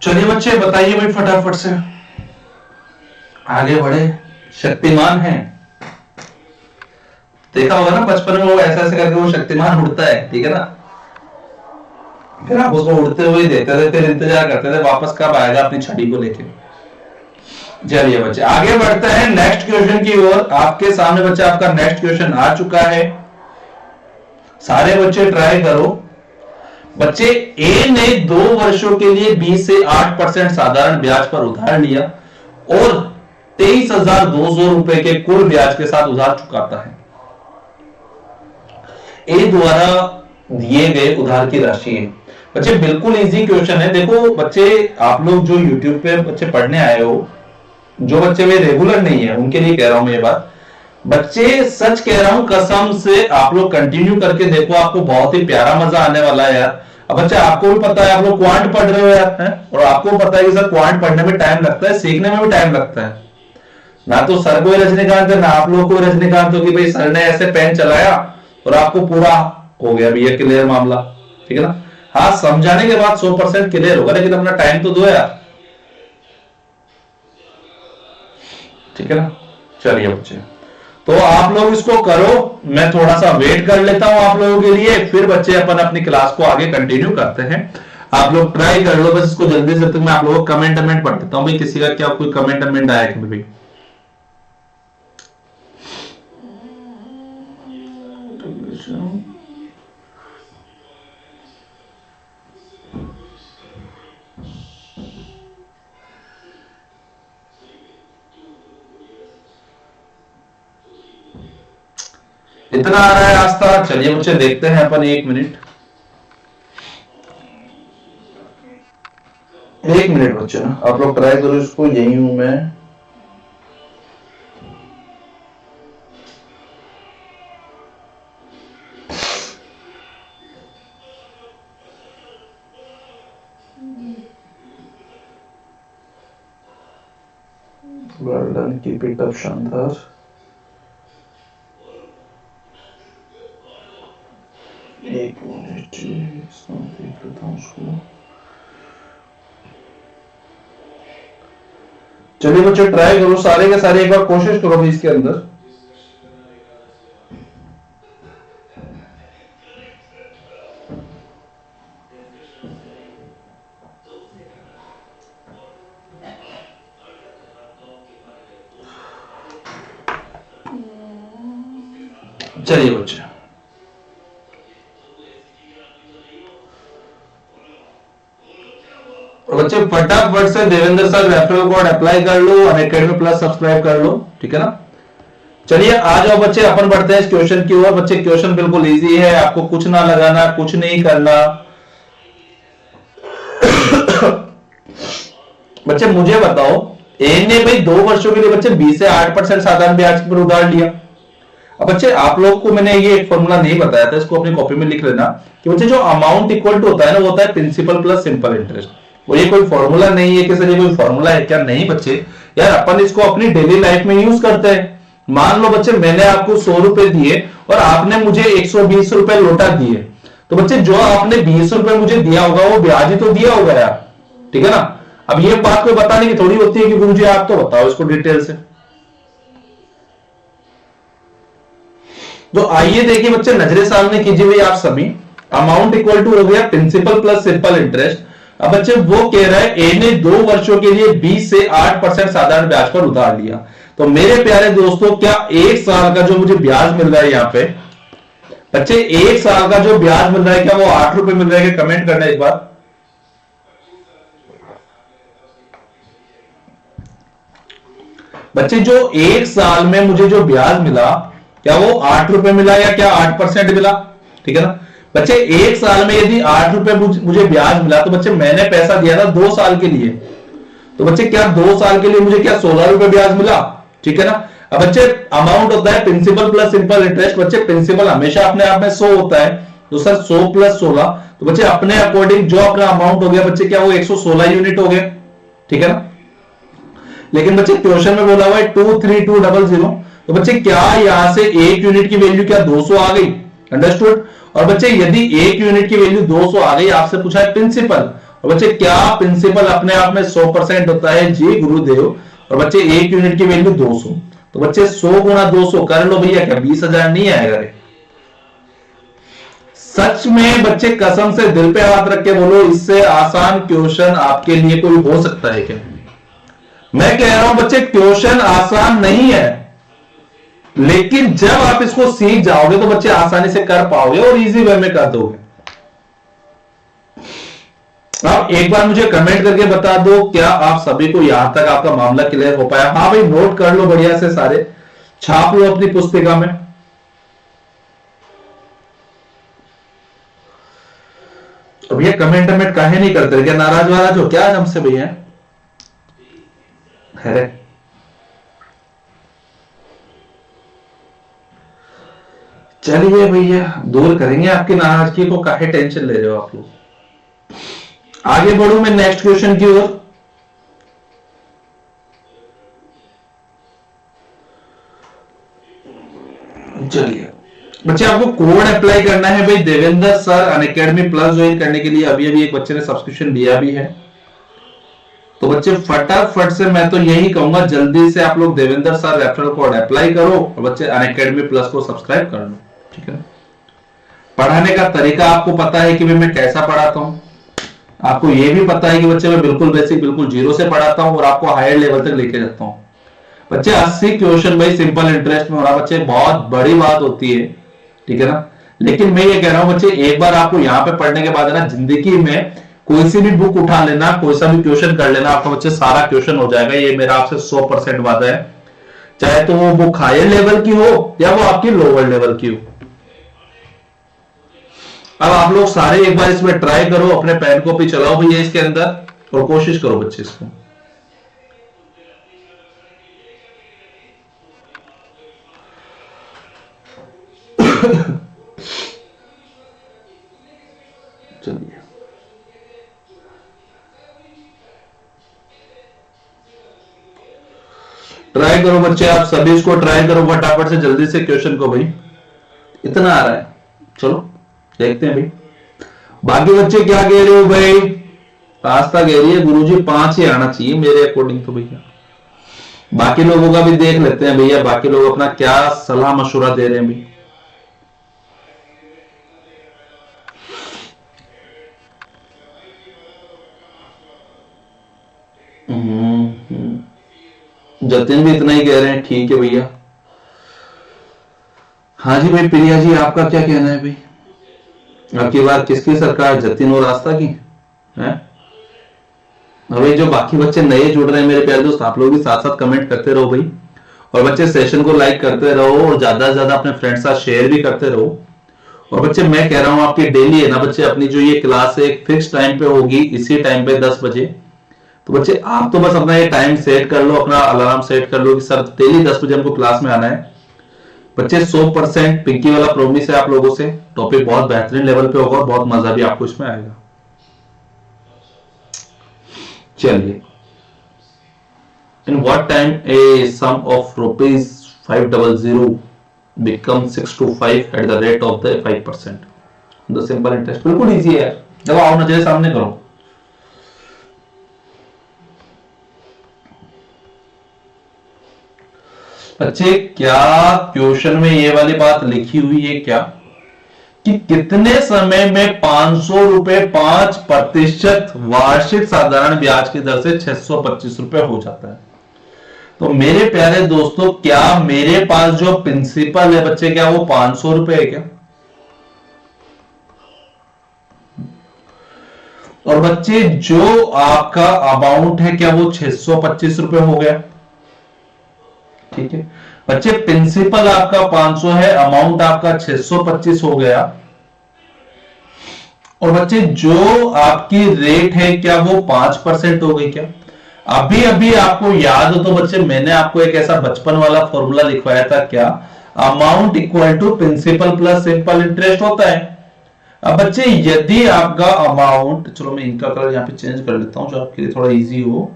चलिए बच्चे बताइए भाई फटाफट से, आगे बढ़े। शक्तिमान है, देखा होगा ना बचपन में वो ऐसे ऐसे करके वो शक्तिमान उड़ता है, ठीक है ना, फिर आप उसको उड़ते हुए देते थे, फिर इंतजार करते थे वापस कब आएगा अपनी छड़ी को लेके। चलिए बच्चे आगे बढ़ते हैं नेक्स्ट क्वेश्चन की ओर। आपके सामने बच्चे आपका नेक्स्ट क्वेश्चन आ चुका है, सारे बच्चे ट्राई करो। बच्चे ए ने 2 वर्षों के लिए 20 से 8% साधारण ब्याज पर उधार लिया और 23,200 रुपए के कुल ब्याज के साथ उधार चुकाता है। ए द्वारा दिए गए उधार की राशि है। बच्चे बिल्कुल इजी क्वेश्चन है। देखो बच्चे, आप लोग जो यूट्यूब पे बच्चे पढ़ने आए हो, जो बच्चे में रेगुलर नहीं है उनके लिए कह रहा हूं मैं ये बात। बच्चे सच कह रहा हूं, कसम से आप लोग कंटिन्यू करके देखो, आपको बहुत ही प्यारा मजा आने वाला है यार। अब बच्चे आपको भी पता है, आप लोग क्वांट पढ़ रहे हो यार, है? और आपको पता है कि सर क्वांट पढ़ने में टाइम लगता है, सीखने में भी टाइम लगता है। ना तो सर को रजनीकांत है, ना आप लोग को रजनीकांत हो कि भाई सर ने ऐसे पेन चलाया और आपको पूरा हो गया भैया क्लियर मामला, ठीक है ना। हाँ, समझाने के बाद 100% क्लियर होगा, लेकिन अपना टाइम तो दो यार, ठीक है ना। चलिए बच्चे, तो आप लोग इसको करो, मैं थोड़ा सा वेट कर लेता हूं आप लोगों के लिए, फिर बच्चे अपन अपनी क्लास को आगे कंटिन्यू करते हैं। आप लोग ट्राई कर लो बस इसको जल्दी से, तक मैं आप लोगों को कमेंट पढ़ देता हूं भाई, किसी का क्या कोई कमेंट आया कि भाई। इतना आ रहा है आस्था। चलिए बच्चे देखते हैं अपन, 1 मिनट बच्चे ना, आप लोग ट्राई करो इसको, यही हूं मैं। Well done, keep it up, शानदार। एक मिनट देख लेता हूँ उसको। चलिए बच्चे ट्राई करो, सारे के सारे एक बार कोशिश करो भी इसके अंदर। चलिए बच्चे, बच्चे फटाफट से Devendra sir referral code apply कर लो, अनअकैडमी प्लस सब्सक्राइब कर लो, ठीक है ना। चलिए आ जाओ बच्चे, अपन बढ़ते हैं इस क्वेश्चन की ओर। बच्चे क्वेश्चन बिल्कुल इजी है, आपको कुछ ना लगाना, कुछ नहीं करना। बच्चे मुझे बताओ, ए ने भाई 2 वर्षों के लिए बच्चे 20 से 8% साधारण ब्याज पर उधार लिया। अब बच्चे आप लोग को मैंने ये एक फॉर्मूला नहीं बताया था, इसको अपनी कॉपी में लिख लेना कि बच्चे जो अमाउंट इक्वल टू होता है ना, वो होता है प्रिंसिपल प्लस सिंपल इंटरेस्ट। और ये कोई फॉर्मूला नहीं है कि सर ये कोई फॉर्मूला है क्या, नहीं बच्चे, यार अपन इसको अपनी डेली लाइफ में यूज करते हैं। मान लो बच्चे मैंने आपको 100 रुपए दिए और आपने मुझे 120 रुपए लौटा दिए, तो बच्चे जो आपने 20 रुपए मुझे दिया होगा वो ब्याज ही तो दिया होगा यार, ठीक है ना। अब ये बात कोई बताने की थोड़ी होती है कि गुरुजी आप तो बताओ इसको डिटेल से। तो आइए देखिए बच्चे, नजरे सामने कीजिए भाई आप सभी, अमाउंट इक्वल टू हो गया प्रिंसिपल प्लस सिंपल इंटरेस्ट। अब बच्चे वो कह रहा है ए ने 2 वर्षों के लिए 20 से 8% साधारण ब्याज पर उधार लिया। तो मेरे प्यारे दोस्तों, क्या 1 साल का जो मुझे ब्याज मिल रहा है यहां पे बच्चे, 1 साल का जो ब्याज मिल रहा है, क्या वो 8 रुपए मिल रहा है? कमेंट करना एक बार। बच्चे जो 1 साल में मुझे जो ब्याज मिला, क्या वो 8 रुपए मिला या क्या 8% मिला, ठीक है ना। बच्चे 1 साल में यदि 8 रुपए मुझे ब्याज मिला, तो बच्चे मैंने पैसा दिया था 2 साल के लिए, तो बच्चे क्या 2 साल के लिए मुझे क्या 16 रुपए ब्याज मिला, ठीक है ना। अब बच्चे अमाउंट होता है प्रिंसिपल प्लस सिंपल इंटरेस्ट। बच्चे प्रिंसिपल हमेशा अपने आप में 100 होता है, तो सर 100 प्लस 16, तो बच्चे अपने अकॉर्डिंग जो अपना अमाउंट हो गया बच्चे, क्या वो 116 यूनिट हो गया, ठीक है ना। लेकिन बच्चे क्वेश्चन में बोला हुआ है 23200, तो बच्चे क्या यहां से 1 यूनिट की वैल्यू क्या 200 आ गई, अंडरस्टूड। और बच्चे यदि 1 यूनिट की वैल्यू 200 आ गई, आपसे पूछा है प्रिंसिपल, और बच्चे क्या प्रिंसिपल अपने आप में 100% होता है? जी गुरुदेव। और बच्चे 1 यूनिट की वैल्यू 200, तो बच्चे 100 गुना 200 कर लो भैया, क्या 20,000 नहीं आएगा रे? सच में बच्चे, कसम से दिल पे हाथ रख के बोलो, इससे आसान क्वेश्चन आपके लिए कोई हो सकता है क्या? मैं कह रहा हूं बच्चे, क्वेश्चन आसान नहीं है, लेकिन जब आप इसको सीख जाओगे तो बच्चे आसानी से कर पाओगे और इजी वे में कर दोगे। आप एक बार मुझे कमेंट करके बता दो, क्या आप सभी को यहां तक आपका मामला क्लियर हो पाया? हाँ भाई, नोट कर लो बढ़िया से, सारे छाप लो अपनी पुस्तिका में। तो भैया कमेंट कमेंट काहे नहीं करते, क्या नाराज वाराज हो क्या आज हमसे भैया? है चलिए भैया, दूर करेंगे आपकी नाराजगी को, काहे टेंशन ले रहे हो आप लोग। आगे बढ़ू मैं नेक्स्ट क्वेश्चन की ओर। चलिए बच्चे, आपको कोड अप्लाई करना है भाई, Devendra sir Unacademy plus join करने के लिए अभी अभी एक बच्चे ने सब्सक्रिप्शन लिया भी है। तो बच्चे फटाफट से मैं तो यही कहूंगा, जल्दी से आप लोग Devendra sir referral code apply करो और बच्चे अनअकैडमी प्लस को सब्सक्राइब कर लो, ठीक है। पढ़ाने का तरीका आपको पता है कि भाई मैं कैसा पढ़ाता हूं, आपको यह भी पता है कि बच्चे मैं बिल्कुल बेसिक बिल्कुल जीरो से पढ़ाता हूं और आपको हायर लेवल तक लेके जाता हूं। बच्चे 80 क्वेश्चन भाई सिंपल इंटरेस्ट में हो रहा बच्चे, बहुत बड़ी बात होती है, ठीक है ना। लेकिन मैं ये कह रहा हूं बच्चे, एक बार आपको यहां पे पढ़ने के बाद है ना, जिंदगी में कोई सी भी बुक उठा लेना, कोई सा भी क्वेश्चन कर लेना, आपका बच्चे सारा क्वेश्चन हो जाएगा, ये मेरा आपसे 100% वादा है। चाहे तो वो बुक हायर लेवल की हो या वो आपकी लोअर लेवल की हो। अब आप लोग सारे एक बार इसमें ट्राई करो, अपने पेन कॉपी चलाओ भैया इसके अंदर और कोशिश करो बच्चे इसको। चलिए ट्राई करो बच्चे, आप सभी इसको ट्राई करो फटाफट से, जल्दी से क्वेश्चन को भाई, इतना आ रहा है। चलो देखते हैं भाई बाकी बच्चे क्या कह रहे हो भाई। पास्ता कह रही है गुरुजी 5 ही आना चाहिए मेरे अकॉर्डिंग तो भैया। बाकी लोगों का भी देख लेते हैं भैया, बाकी लोग अपना क्या सलाह मशुरा दे रहे हैं भाई। जतिन भी इतना ही कह रहे हैं, ठीक है भैया। हाँ जी भाई प्रिया जी, आपका क्या कहना है भाई? आपकी बात किसकी सरकार, जतिन और आस्था की है? भाई जो बाकी बच्चे नए जुड़ रहे हैं मेरे प्यारे दोस्त, आप लोग भी साथ साथ कमेंट करते रहो भाई, और बच्चे सेशन को लाइक करते रहो और ज्यादा से ज्यादा अपने फ्रेंड्स साथ शेयर भी करते रहो। और बच्चे मैं कह रहा हूं आपकी डेली है ना बच्चे, अपनी जो ये क्लास है एक फिक्स टाइम पे होगी, इसी टाइम पे 10 बजे। तो बच्चे आप तो बस अपना ये टाइम सेट कर लो, अपना अलार्म सेट कर लो कि सर डेली 10 बजे हमको क्लास में आना है। बच्चे 100% पिंकी वाला प्रॉमिस है आप लोगों से, टॉपिक बहुत बेहतरीन लेवल पे होगा और बहुत मजा भी आपको इसमें आएगा। चलिए, in what time a sum of ₹500 become 625 at the rate of the 5%? The simple interest बिल्कुल इजी है, जब आओ नजर सामने करो। बच्चे क्या क्वेश्चन में ये वाली बात लिखी हुई है क्या कि कितने समय में ₹500 5% वार्षिक साधारण ब्याज की दर से ₹625 हो जाता है? तो मेरे प्यारे दोस्तों, क्या मेरे पास जो प्रिंसिपल है बच्चे, क्या वो ₹500 है क्या? और बच्चे जो आपका अमाउंट है क्या वो ₹625 हो गया? ठीक है बच्चे, प्रिंसिपल आपका 500 है, अमाउंट आपका 625 हो गया। और बच्चे जो आपकी रेट है क्या वो 5% हो गई क्या? अभी अभी आपको याद हो तो बच्चे मैंने आपको एक ऐसा बचपन वाला फॉर्मूला लिखवाया था क्या, amount equal to principal plus simple interest होता है। अब बच्चे यदि आपका अमाउंट, चलो मैं इनका कलर यहां पे चेंज कर लेता हूं जो आपके लिए थोड़ा इजी हो।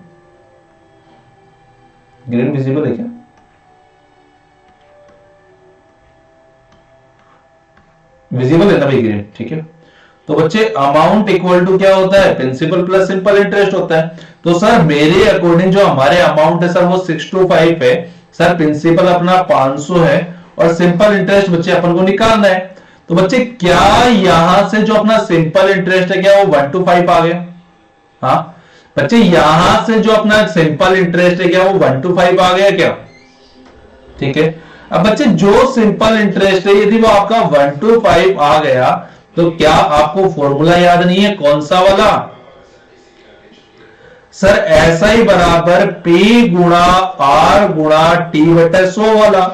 ग्रीन विजिबल है क्या? विजिबल है ना भाई ग्रीन, ठीक है। तो बच्चे अमाउंट इक्वल टू क्या होता है, प्रिंसिपल प्लस सिंपल इंटरेस्ट होता है। तो सर मेरे अकॉर्डिंग जो हमारे अमाउंट है सर वो 625 है, सर प्रिंसिपल अपना 500 है और सिंपल इंटरेस्ट बच्चे अपन को निकालना है। तो बच्चे क्या यहां से जो अपना सिंपल इंटरेस्ट है क्या वो 125 आ गया? हाँ बच्चे, यहां से जो अपना सिंपल इंटरेस्ट है क्या वो 125 आ गया क्या? ठीक है। अब बच्चे जो सिंपल इंटरेस्ट है यदि वो आपका 125 आ गया तो क्या आपको फॉर्मूला याद नहीं है, कौन सा वाला? सर ऐसा ही बराबर P गुणा R गुणा T बटा 100 वाला।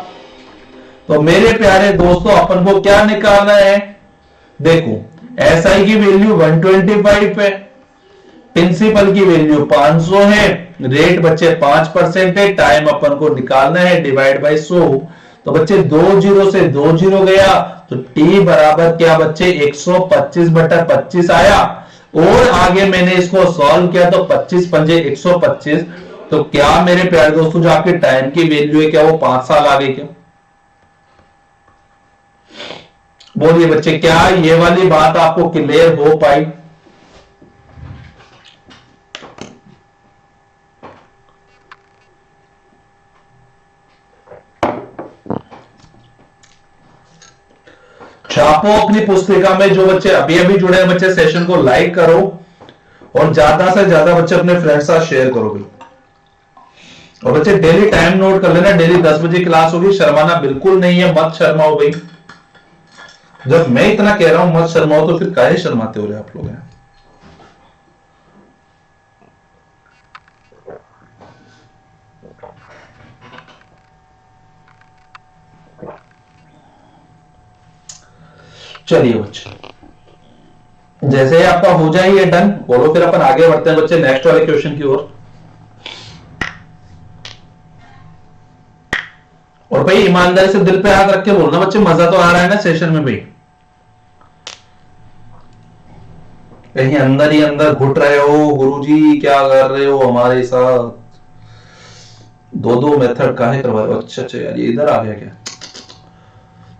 तो मेरे प्यारे दोस्तों अपन को क्या निकालना है, देखो एसआई की वैल्यू 125 है, प्रिंसिपल की वैल्यू 500 है, रेट बच्चे 5% है, टाइम अपन को निकालना है डिवाइड बाय 100। तो बच्चे 2 जीरो से 2 जीरो गया, तो टी बराबर क्या बच्चे 125/25 आया। और आगे मैंने इसको सॉल्व किया तो 25 पंजे 125। तो क्या मेरे प्यारे दोस्तों जो आपके टाइम की वैल्यू है क्या वो 5 साल आ गई क्या? बोलिए बच्चे, क्या ये वाली बात आपको क्लियर हो पाई? छापो अपनी पुस्तिका में। जो बच्चे अभी अभी जुड़े हैं बच्चे सेशन को लाइक करो और ज्यादा से ज्यादा बच्चे अपने फ्रेंड साथ शेयर करो भाई। और बच्चे डेली टाइम नोट कर लेना, डेली 10 बजे क्लास होगी, शर्माना बिल्कुल नहीं है, मत शर्माओ भाई। जब मैं इतना कह रहा हूं मत शर्माओ तो फिर काहे शर्माते हो रहे आप लोग हैं? चलिए बच्चे, जैसे ही आपका हो जाए ये डन बोलो, फिर अपन आगे बढ़ते हैं बच्चे नेक्स्ट वाले क्वेश्चन की ओर। और भाई ईमानदारी से दिल पे हाथ रख के बोलना बच्चे, मजा तो आ रहा है ना सेशन में भाई? कहीं अंदर ही अंदर घुट रहे हो गुरुजी क्या कर रहे हो हमारे साथ, दो मेथड काहे करवा रहे हो? अच्छा अच्छा यार ये इधर आ गया क्या?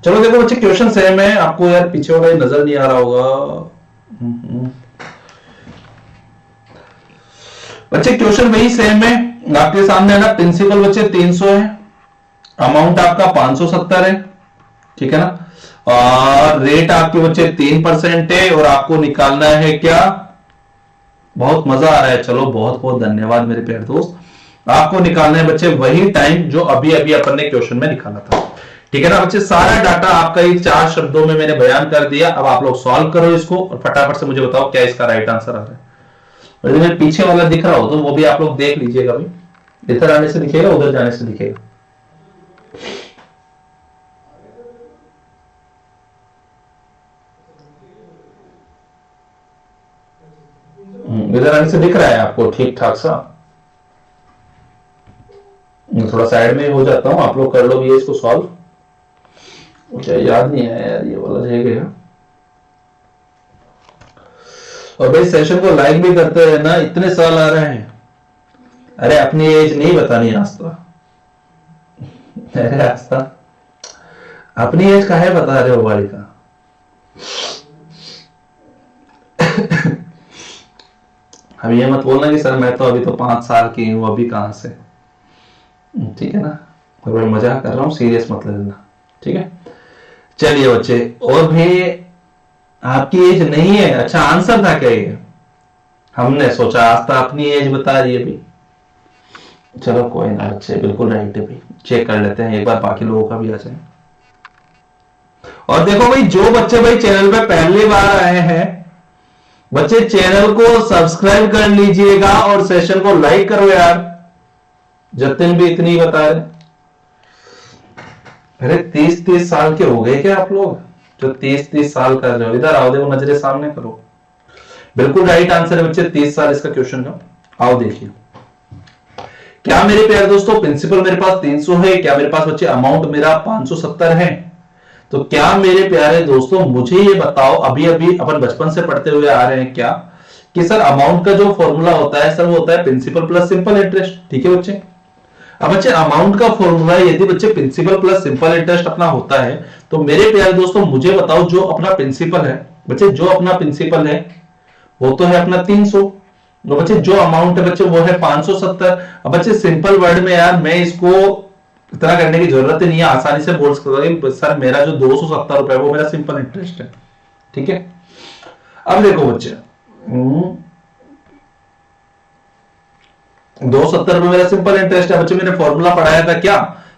चलो देखो बच्चे क्वेश्चन सेम है, आपको यार पीछे वाला नजर नहीं आ रहा होगा। बच्चे क्वेश्चन वही सेम है आपके सामने है ना। प्रिंसिपल बच्चे 300 है, अमाउंट आपका 570 है, ठीक है ना। और रेट आपके बच्चे 3% है और आपको निकालना है क्या? बहुत मजा आ रहा है, चलो बहुत बहुत धन्यवाद मेरे प्यारे दोस्त। आपको निकालना है बच्चे वही टाइम जो अभी अभी अपन ने क्वेश्चन में निकाला था, ठीक है ना बच्चे। सारा डाटा आपका ये 4 शब्दों में मैंने बयान कर दिया। अब आप लोग सॉल्व करो इसको और फटाफट से मुझे बताओ क्या इसका राइट आंसर आ रहा है। और यदि पीछे वाला दिख रहा हो तो वो भी आप लोग देख लीजिएगा भाई, इधर आने से दिखेगा उधर जाने से दिखेगा। इधर आने से दिख रहा है आपको ठीक ठाक सा? थोड़ा साइड में हो जाता हूं, आप लोग कर लो ये इसको सॉल्व। मुझे याद नहीं है यार ये वाला रह गया। और भाई सेशन को लाइक भी करते रहना, इतने साल आ रहे हैं। अरे अपनी एज नहीं बतानी आस्था, अरे आस्था अपनी एज काहे बता रहे हो बालिका? अब ये मत बोलना कि सर मैं तो अभी तो 5 साल की हूं, अभी कहां से, ठीक है ना। और मैं मजाक कर रहा हूं, सीरियस मत लेना, ठीक है। चलिए बच्चे, और भी आपकी एज नहीं है? अच्छा आंसर था क्या ये? हमने सोचा आस्था अपनी एज बता रही है अभी। चलो कोई ना बच्चे, बिल्कुल राइट है भाई, चेक कर लेते हैं एक बार बाकी लोगों का भी आ जाए। और देखो भाई जो बच्चे भाई चैनल पे पहली बार आए हैं बच्चे चैनल को सब्सक्राइब कर लीजिएगा और सेशन को लाइक करो यार। जतिन भी इतनी बता रहे। अरे 30-30 साल के हो गए क्या आप लोग जो 30-30 साल कर रहे हो? इधर आओ, देखो नजरे सामने करो। बिल्कुल राइट आंसर है बच्चे 30 साल इसका क्वेश्चन का। आओ देखिए क्या मेरे प्यारे दोस्तों, प्रिंसिपल मेरे पास 300 है, क्या मेरे पास बच्चे अमाउंट मेरा 570 है। तो क्या मेरे प्यारे दोस्तों मुझे ये बताओ, अभी अभी अपन बचपन से पढ़ते हुए आ रहे हैं क्या कि सर अमाउंट का जो फॉर्मूला होता है सर वो होता है प्रिंसिपल प्लस सिंपल इंटरेस्ट, ठीक है बच्चे। अब बच्चे अमाउंट का फॉर्मूला यदि बच्चे प्रिंसिपल प्लस सिंपल इंटरेस्ट अपना होता है तो मेरे प्यारे दोस्तों मुझे बताओ जो अपना प्रिंसिपल है बच्चे, जो अपना प्रिंसिपल है वो तो है अपना 300, तो बच्चे जो अमाउंट है बच्चे वो है 570। अब बच्चे सिंपल वर्ड में यार मैं इसको इतना करने की जरूरत ही नहीं है, आसानी से बोल सकता हूं सर मेरा जो 270 रुपए वो मेरा सिंपल इंटरेस्ट है, ठीक है। अब देखो बच्चे 270 रुपए मेरा सिंपल इंटरेस्ट है। बच्चे मैंने फॉर्मूला पढ़ाया था क्या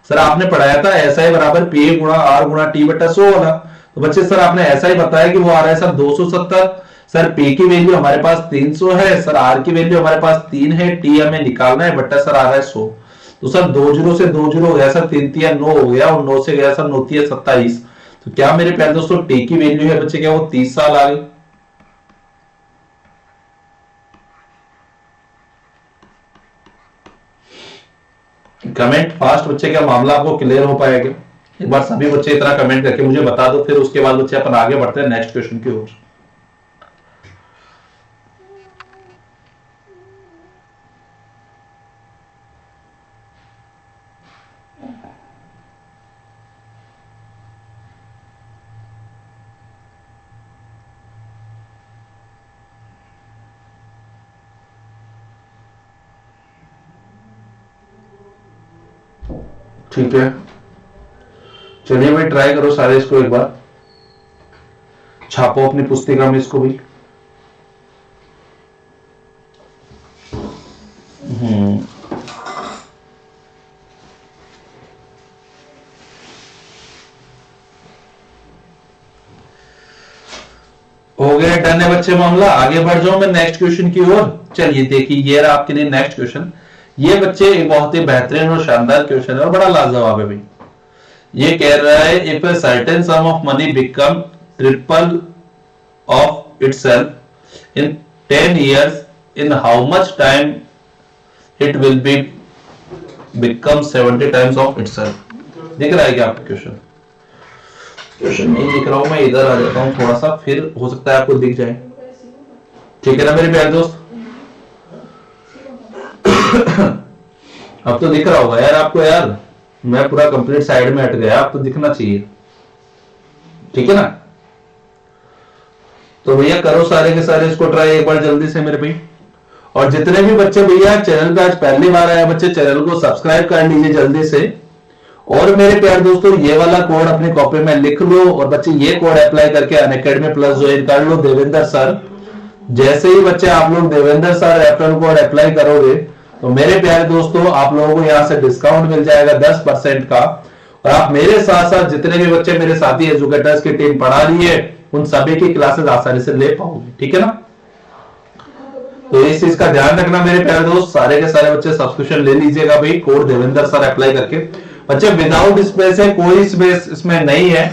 सर? आपने पढ़ाया था SI बराबर पी गुणा आर गुणा टी बटा 100 वाला। तो बच्चे सर आपने ऐसा ही बताया कि वो आ रहा है सर 270। सर पी की वैल्यू हमारे पास 300 है, सर आर की वैल्यू हमारे पास 3 है, टी हमें निकालना है, बट्टा सर आ रहा है 100। तो सर 2 जीरो से 2 जीरो हो गया सर, 3 3 9 हो गया और 9 से गया सर 9 3 27। तो क्या मेरे प्यारे दोस्तों टी की वैल्यू है बच्चे क्या वो 30 साल आ गई? कमेंट फास्ट बच्चे, क्या मामला आपको क्लियर हो पाएगा? एक बार सभी बच्चे इतना कमेंट करके मुझे बता दो, फिर उसके बाद बच्चे अपन आगे बढ़ते हैं नेक्स्ट क्वेश्चन की ओर। ठीक है, चलिए भाई ट्राई करो सारे इसको, एक बार छापो अपनी पुस्तिका में इसको भी। हो गया, डन है बच्चे मामला। आगे बढ़ जाओ मैं नेक्स्ट क्वेश्चन की ओर। चलिए देखिए, ये रहा आपके लिए नेक्स्ट क्वेश्चन। ये बच्चे एक बहुत ही बेहतरीन और शानदार क्वेश्चन है और बड़ा लाजवाब है भाई। ये कह रहा है, if a certain some of money become triple of itself in 10 years, in how much time it will be become 70 times of itself? दिख रहा है क्या आपको क्वेश्चन? क्वेश्चन नहीं दिख रहा हूं मैं, इधर आ जाता हूं थोड़ा सा, फिर हो सकता है आपको दिख जाए। ठीक है ना मेरे प्यारे दोस्त? अब तो दिख रहा होगा यार आपको, यार मैं पूरा कंप्लीट साइड में हट गया, अब तो दिखना चाहिए। ठीक है ना? तो भैया करो सारे के सारे इसको ट्राई एक बार जल्दी से मेरे भाई। और जितने भी बच्चे भैया चैनल पे आज पहली बार आए बच्चे, चैनल को सब्सक्राइब कर लीजिए जल्दी से। और मेरे प्यारे दोस्तों, ये वाला कोड अपनी कॉपी में लिख लो और बच्चे ये कोड अप्लाई करके अनअकैडमी प्लस ज्वाइन कर लो, देवेंद्र सर। जैसे ही बच्चे आप लोग Devendra sir referral code apply करोगे तो मेरे प्यारे दोस्तों आप लोगों को यहाँ से डिस्काउंट मिल जाएगा 10% का। और आप मेरे साथ साथ जितने भी बच्चे मेरे साथी एजुकेटर्स की टीम पढ़ा रही है उन सभी की क्लासेस आसानी से ले पाओगे। ठीक है ना? तो इस चीज का ध्यान रखना मेरे प्यारे दोस्त, सारे के सारे बच्चे सब्सक्रिप्शन ले लीजिएगा भाई, कोड देवेंद्र सर अप्लाई करके। बच्चे विदाउट स्पेस है, कोई स्पेस इसमें नहीं है।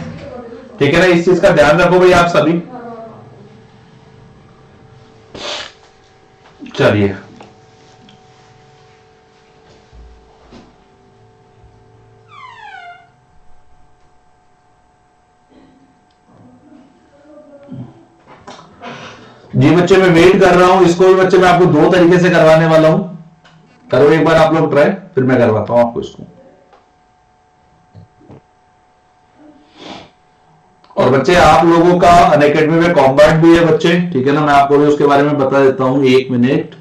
ठीक है ना? इस चीज का ध्यान रखो भाई आप सभी। चलिए जी बच्चे, मैं वेट कर रहा हूं। इसको भी बच्चे मैं आपको 2 तरीके से करवाने वाला हूं। करो एक बार आप लोग ट्राई, फिर मैं करवाता हूं आपको इसको। और बच्चे आप लोगों का अनअकैडमी में कॉम्बैट भी है बच्चे। ठीक है ना? मैं आपको भी उसके बारे में बता देता हूं, 1 मिनट।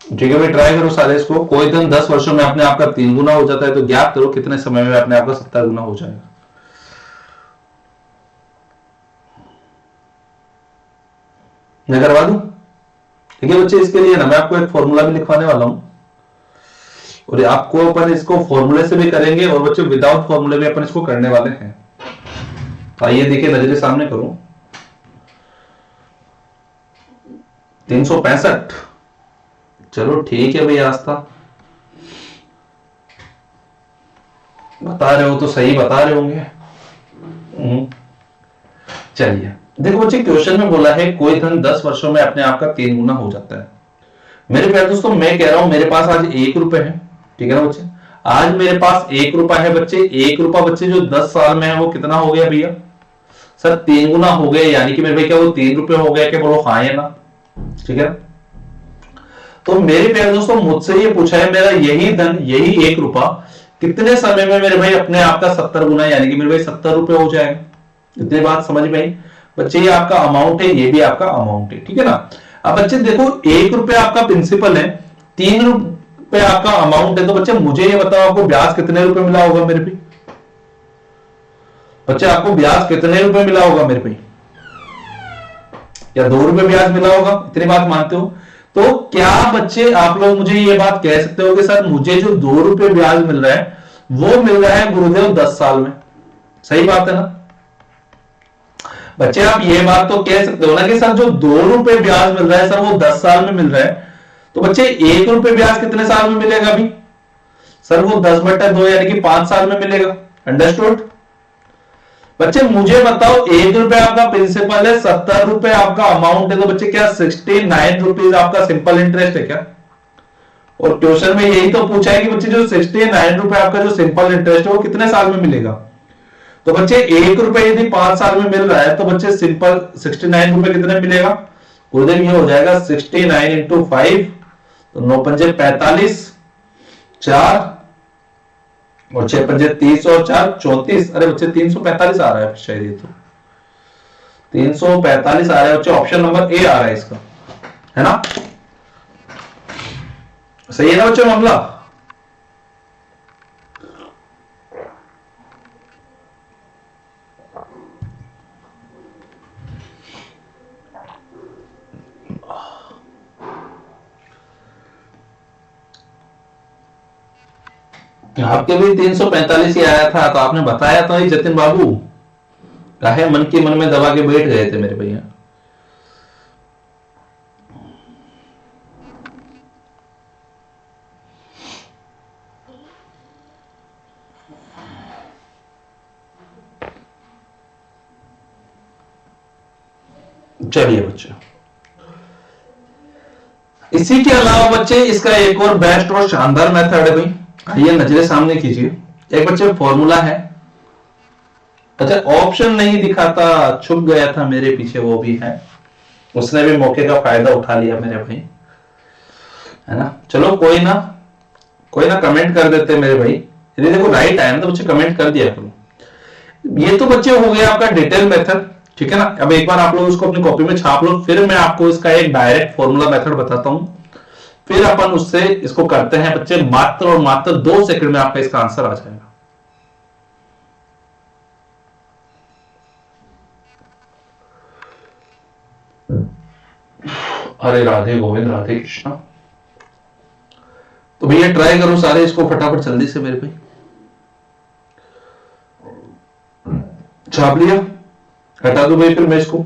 ठीक है भाई, ट्राई करो सारे इसको। कोई दिन 10 वर्षों में अपने आपका 3 गुना हो जाता है, तो ज्ञात करो कितने समय में अपने आपका 70 गुना हो जाएगा। मैं करवा दूं? ठीक है बच्चे, इसके लिए ना मैं आपको एक फॉर्मूला भी लिखवाने वाला हूं और आपको अपन इसको फॉर्मूले से भी करेंगे और बच्चे विदाउट फॉर्मूले भी अपन इसको करने वाले हैं। आइए देखिए, नजरे सामने करो। 365। चलो ठीक है भाई, आस्था बता रहे हो तो सही बता रहे होंगे। चलिए देखो बच्चे, क्वेश्चन में बोला है कोई धन 10 वर्षों में अपने आप का 3 गुना हो जाता है। मेरे प्यारे दोस्तों, मैं कह रहा हूं मेरे पास आज 1 रुपए है। ठीक है ना बच्चे? आज मेरे पास 1 रुपया है बच्चे। 1 रुपया बच्चे जो 10 साल में है वो कितना हो गया भैया? सर 3 गुना हो गया, यानी कि मेरे भाई क्या वो 3 रुपए हो गया? क्या बोलो हाँ या ना? ठीक है। तो मेरे प्यारे दोस्तों, मुझसे ये पूछा है मेरा यही धन, यही 1 रुपया कितने समय में मेरे भाई अपने आप का 70 गुना, यानी कि मेरे भाई 70 रुपए हो जाएगा। इतनी बात समझ में आई बच्चे? ये आपका अमाउंट है, ये भी आपका अमाउंट है। ठीक है ना? अब बच्चे देखो, 1 रुपया आपका प्रिंसिपल है, 3 रुपए आपका अमाउंट है। तो बच्चे मुझे ये बताओ, आपको ब्याज कितने रुपए मिला होगा मेरे भाई? बच्चे आपको ब्याज कितने रुपए मिला होगा मेरे भाई? या 2 रुपए ब्याज मिला होगा? इतनी बात मानते हो? तो क्या बच्चे आप लोग मुझे ये बात कह सकते हो कि सर मुझे जो 2 रुपए ब्याज मिल रहा है वो मिल रहा है गुरुदेव 10 साल में। सही बात है ना बच्चे? आप ये बात तो कह सकते हो ना कि सर जो 2 रुपए ब्याज मिल रहा है सर वो 10 साल में मिल रहा है, तो बच्चे 1 रुपए ब्याज कितने साल में मिलेगा अभी? सर वो 10/2 यानी कि 5 साल में मिलेगा। अंडरस्टूड? बच्चे मुझे बताओ 1 रुपए आपका प्रिंसिपल है, 70 रुपए आपका अमाउंट है, तो बच्चे क्या 69 रुपीज आपका सिंपल इंटरेस्ट है क्या? और क्वेश्चन में यही तो पूछा है कि बच्चे जो 69 रुपए आपका जो सिंपल इंटरेस्ट है वो कितने साल में मिलेगा? तो बच्चे 1 रुपए यदि 5 साल में मिल रहा है तो बच्चे सिंपल 69 रुपए कितने मिलेगा? गुरुदेव ये हो जाएगा 69 इंटू 5, तो 9 पंजे 45, 4 और 6 पंजे 30 और 4 34। अरे बच्चे 345 आ रहा है शायद, ये तो 345 आ रहा है बच्चे। ऑप्शन नंबर ए आ रहा है इसका, है ना? सही है ना बच्चों मामला? आपके भी 345 ही आया था, तो आपने बताया था जतिन बाबू, काहे मन के मन में दबा के बैठ गए थे मेरे भैया। चलिए बच्चे, इसी के अलावा बच्चे इसका एक और बेस्ट और शानदार मेथड है भाई, आइए नजरे सामने कीजिए। एक बच्चे फॉर्मूला है, अच्छा ऑप्शन नहीं दिखाता, छुप गया था मेरे पीछे, वो भी है, उसने भी मौके का फायदा उठा लिया मेरे भाई, है ना? चलो कोई ना, कोई ना, कमेंट कर देते मेरे भाई, यदि देखो राइट आया ना तो बच्चे कमेंट कर दिया करो। ये तो बच्चे हो गया आपका डिटेल मेथड, ठीक है ना? अब एक बार आप लोग उसको अपनी कॉपी में छाप लो, फिर मैं आपको इसका एक डायरेक्ट फॉर्मूला मेथड बताता हूं, फिर अपन उससे इसको करते हैं बच्चे। मात्र और मात्र 2 सेकंड में आपका इसका आंसर आ जाएगा। अरे राधे गोविंद, राधे कृष्णा। तो भैया ट्राई करो सारे इसको फटाफट जल्दी से मेरे भाई। छाप लिया? हटा दो भाई फिर मैं इसको।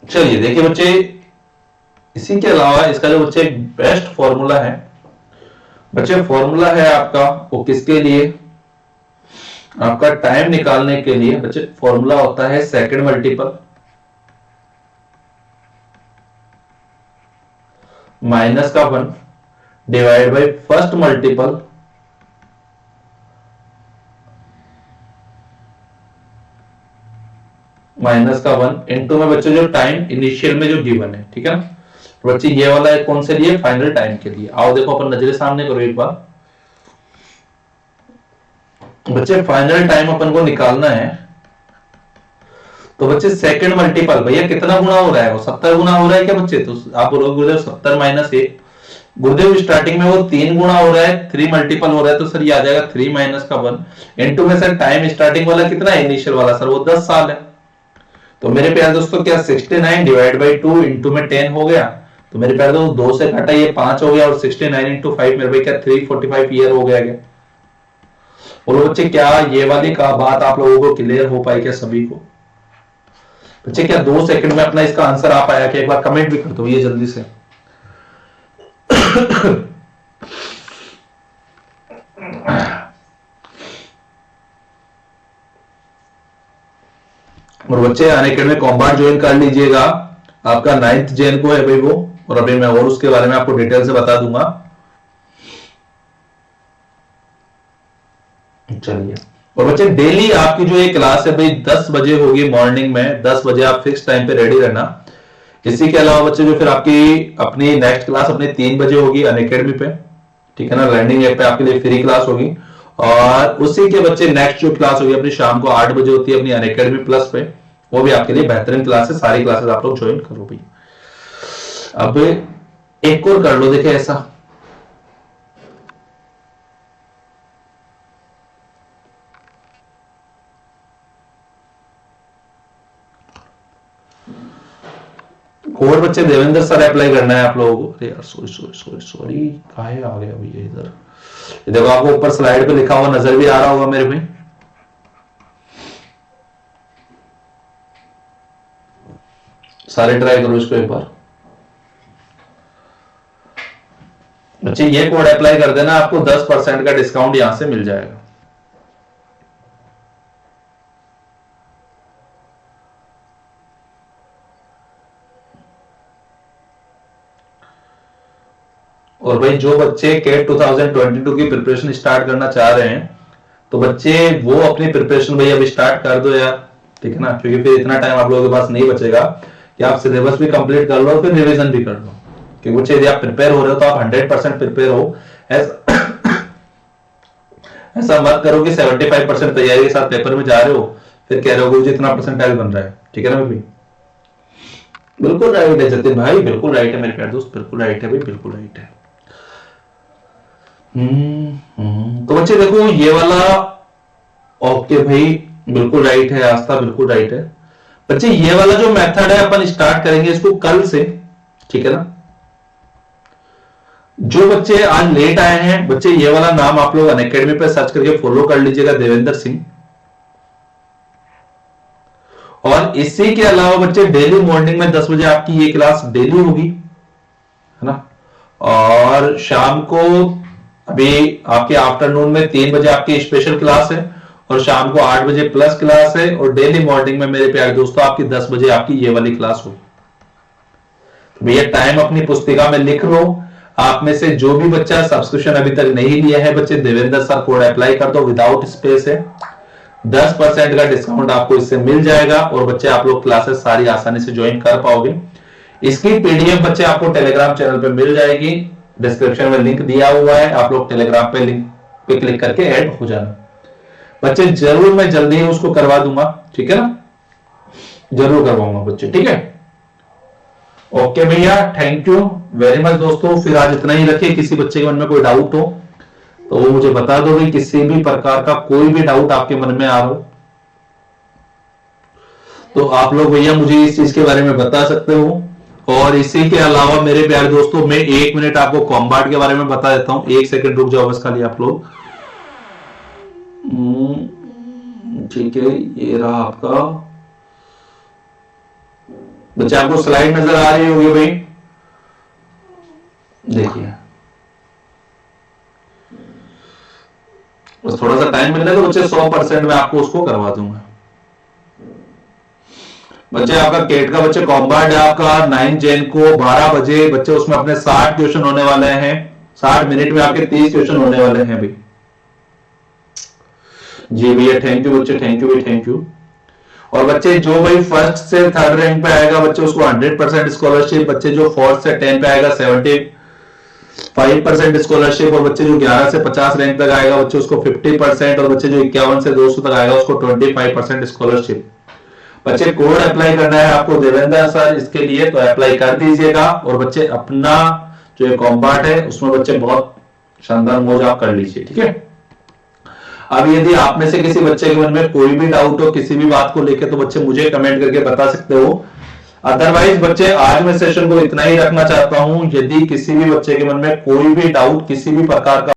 चलिए देखिए बच्चे, इसी के अलावा इसका जो बच्चे बेस्ट फॉर्मूला है बच्चे, फॉर्मूला है आपका वो किसके लिए? आपका टाइम निकालने के लिए बच्चे। फॉर्मूला होता है सेकंड मल्टीपल माइनस का 1 divide by first multiple minus का 1 इनटू में बच्चे जो टाइम इनिशियल में जो गिवन है, ठीक है ना? तो बच्चे ये वाला है कौन से लिए? फाइनल टाइम के लिए। आओ देखो अपन नजरे सामने करो एक बार बच्चे, फाइनल टाइम अपन को निकालना है, तो बच्चे सेकंड मल्टीपल भैया कितना गुना हो रहा है? वो 70 गुना हो रहा है क्या बच्चे? तो आप बोलोगे गुरुदेव 70 माइनस 1, गुरुदेव स्टार्टिंग में वो 3 गुना हो रहा है, 3 मल्टीपल हो रहा है, तो सर ये आ जाएगा 3 माइनस का 1 इनटू में सर टाइम स्टार्टिंग वाला कितना है? इनिशियल वाला सर वो 10 साल है। तो मेरे प्यारे दोस्तों क्या 69 डिवाइड बाई 2 इंटू में 10 हो गया, तो मेरे प्यारे दोस्तों 2 से घटा ये 5 हो गया, और 69 इंटू 5 मेरे भाई क्या 345 ईयर हो गया क्या? बोलो बच्चे, क्या ये वाली का बात आप लोगों को क्लियर हो पाई क्या सभी को? बच्चे क्या 2 सेकंड में अपना इसका आंसर आ पाया? कि एक बार कमेंट भी कर दो ये जल्दी से। और बच्चे अनअकैडमी कॉम्बाट ज्वाइन कर लीजिएगा, आपका 9th जैन को है भाई वो, और अभी मैं और उसके बारे में आपको डिटेल से बता दूंगा। चलिए, और बच्चे डेली आपकी जो ये क्लास है भाई 10 बजे होगी मॉर्निंग में, 10 बजे आप फिक्स टाइम पे रेडी रहना। इसी के अलावा बच्चे जो फिर आपकी अपनी नेक्स्ट क्लास अपने 3 बजे होगी अनअकैडमी पे, ठीक है ना? लर्निंग ऐप पे आपके लिए फ्री क्लास होगी, और उसी के बच्चे नेक्स्ट जो क्लास होगी अपनी शाम को 8 बजे होती है अपनी अनअकैडमी प्लस पे, वो भी आपके लिए बेहतरीन क्लास है। सारी क्लासेस आप लोग ज्वाइन करो भाई। अब एक और कर लो, देखे ऐसा कोड बच्चे देवेंद्र सर अप्लाई करना है आप लोगों को। अरे यार सॉरी सॉरी सॉरी सॉरी, कहाँ आ गया भैया इधर। ये देखो आपको ऊपर स्लाइड पे लिखा हुआ नजर भी आ रहा होगा मेरे भाई। सारे ट्राई करो इसको एक बार बच्चे। ये कोड अप्लाई कर देना, आपको 10% का डिस्काउंट यहां से मिल जाएगा। और भाई जो बच्चे कैट 2022 की प्रिपरेशन स्टार्ट करना चाह रहे हैं तो बच्चे वो अपनी प्रिपरेशन भाई अभी स्टार्ट कर दो यार, ठीक है ना, क्योंकि फिर इतना टाइम आप लोगों के पास नहीं बचेगा कि आप सिलेबस भी कंप्लीट कर लो और फिर रिवीजन भी कर लो। क्योंकि बच्चे यदि आप प्रिपेयर हो रहे हो तो आप 100% प्रिपेयर हो। ऐसा मत करो कि 75% तैयारी के साथ पेपर में जा रहे हो फिर कह रहे हो कि इतना परसेंटाइल बन रहा है, ठीक है ना भाई। बिल्कुल राइट है जतिन भाई, बिल्कुल राइट है मेरे प्यारे दोस्त, बिल्कुल राइट है भाई, बिल्कुल राइट है। तो बच्चे देखो ये वाला, ओके भाई बिल्कुल राइट है, आस्था बिल्कुल राइट है। बच्चे ये वाला जो मेथड है अपन स्टार्ट करेंगे इसको कल से, ठीक है ना। जो बच्चे आज लेट आए हैं बच्चे ये वाला नाम आप लोग अनअकैडमी पे सर्च करके फॉलो कर लीजिएगा, देवेंद्र सिंह। और इसी के अलावा बच्चे डेली मॉर्निंग में 10 बजे आपकी ये क्लास डेली होगी, है ना। और शाम को अभी आपके आफ्टरनून में 3 बजे आपकी स्पेशल क्लास है और शाम को 8 बजे प्लस क्लास है। और डेली मॉर्निंग में मेरे प्यारे दोस्तों आपकी 10 बजे आपकी ये वाली क्लास हो। तो भैया टाइम अपनी पुस्तिका में लिख लो। आप में से जो भी बच्चा सब्सक्रिप्शन अभी तक नहीं लिया है बच्चे देवेंद्र सर कोड अप्लाई कर दो, विदाउट स्पेस है। 10% का डिस्काउंट आपको इससे मिल जाएगा और बच्चे आप लोग क्लासेस सारी आसानी से ज्वाइन कर पाओगे। इसकी पीडीएफ बच्चे आपको टेलीग्राम चैनल पे मिल जाएगी, डिस्क्रिप्शन में लिंक दिया हुआ है, आप लोग टेलीग्राम पे लिंक पे क्लिक करके ऐड हो जाना बच्चे। जरूर मैं जल्दी ही उसको करवा दूंगा, ठीक है ना, जरूर करवाऊंगा बच्चे, ठीक है। ओके भैया, थैंक यू वेरी मच दोस्तों। फिर आज इतना ही रखिए। किसी बच्चे के मन में कोई डाउट हो तो वो मुझे बता दो भाई, किसी भी प्रकार का कोई भी डाउट आपके मन में आ रहा हो तो आप लोग भैया मुझे इस चीज के बारे में बता सकते हो। और इसी के अलावा मेरे प्यारे दोस्तों मैं 1 मिनट आपको कॉम्बाट के बारे में बता देता हूं। 1 सेकंड रुक जाओ बस खाली आप लोग। ठीक है, ये रहा आपका बच्चे, आपको स्लाइड नजर आ रही होगी भाई, देखिए बस थोड़ा सा टाइम मिलने तो बच्चे 100% में आपको उसको करवा दूंगा बच्चे। आपका केट का बच्चे कॉम्बाट है आपका 9 जैन को 12 बजे बच्चे, उसमें अपने 60 क्वेश्चन होने वाले हैं। 60 मिनट में आपके 30 क्वेश्चन होने वाले हैं भाई। जी भैया थैंक यू बच्चे, थैंक यू भाई, थैंक यू। और बच्चे जो भाई फर्स्ट से 3rd रैंक पे आएगा बच्चे उसको 100% स्कॉलरशिप। बच्चे जो 4th से 10 पे आएगा 75% स्कॉलरशिप। और बच्चे जो 11 से 50 रैंक तक आएगा बच्चे उसको 50%। और बच्चे जो 51 से 200 तक आएगा उसको 25% स्कॉलरशिप। बच्चे कोड अप्लाई करना है आपको देवेंद्र सर, इसके लिए तो अप्लाई कर दीजिएगा। और बच्चे अपना जो ये कॉम्बाट है उसमें बच्चे बहुत शानदार मौज आप कर लीजिए, ठीक है। अब यदि आप में से किसी बच्चे के मन में कोई भी डाउट हो किसी भी बात को लेकर तो बच्चे मुझे कमेंट करके बता सकते हो। अदरवाइज बच्चे आज मैं सेशन को इतना ही रखना चाहता हूं। यदि किसी भी बच्चे के मन में कोई भी डाउट किसी भी प्रकार का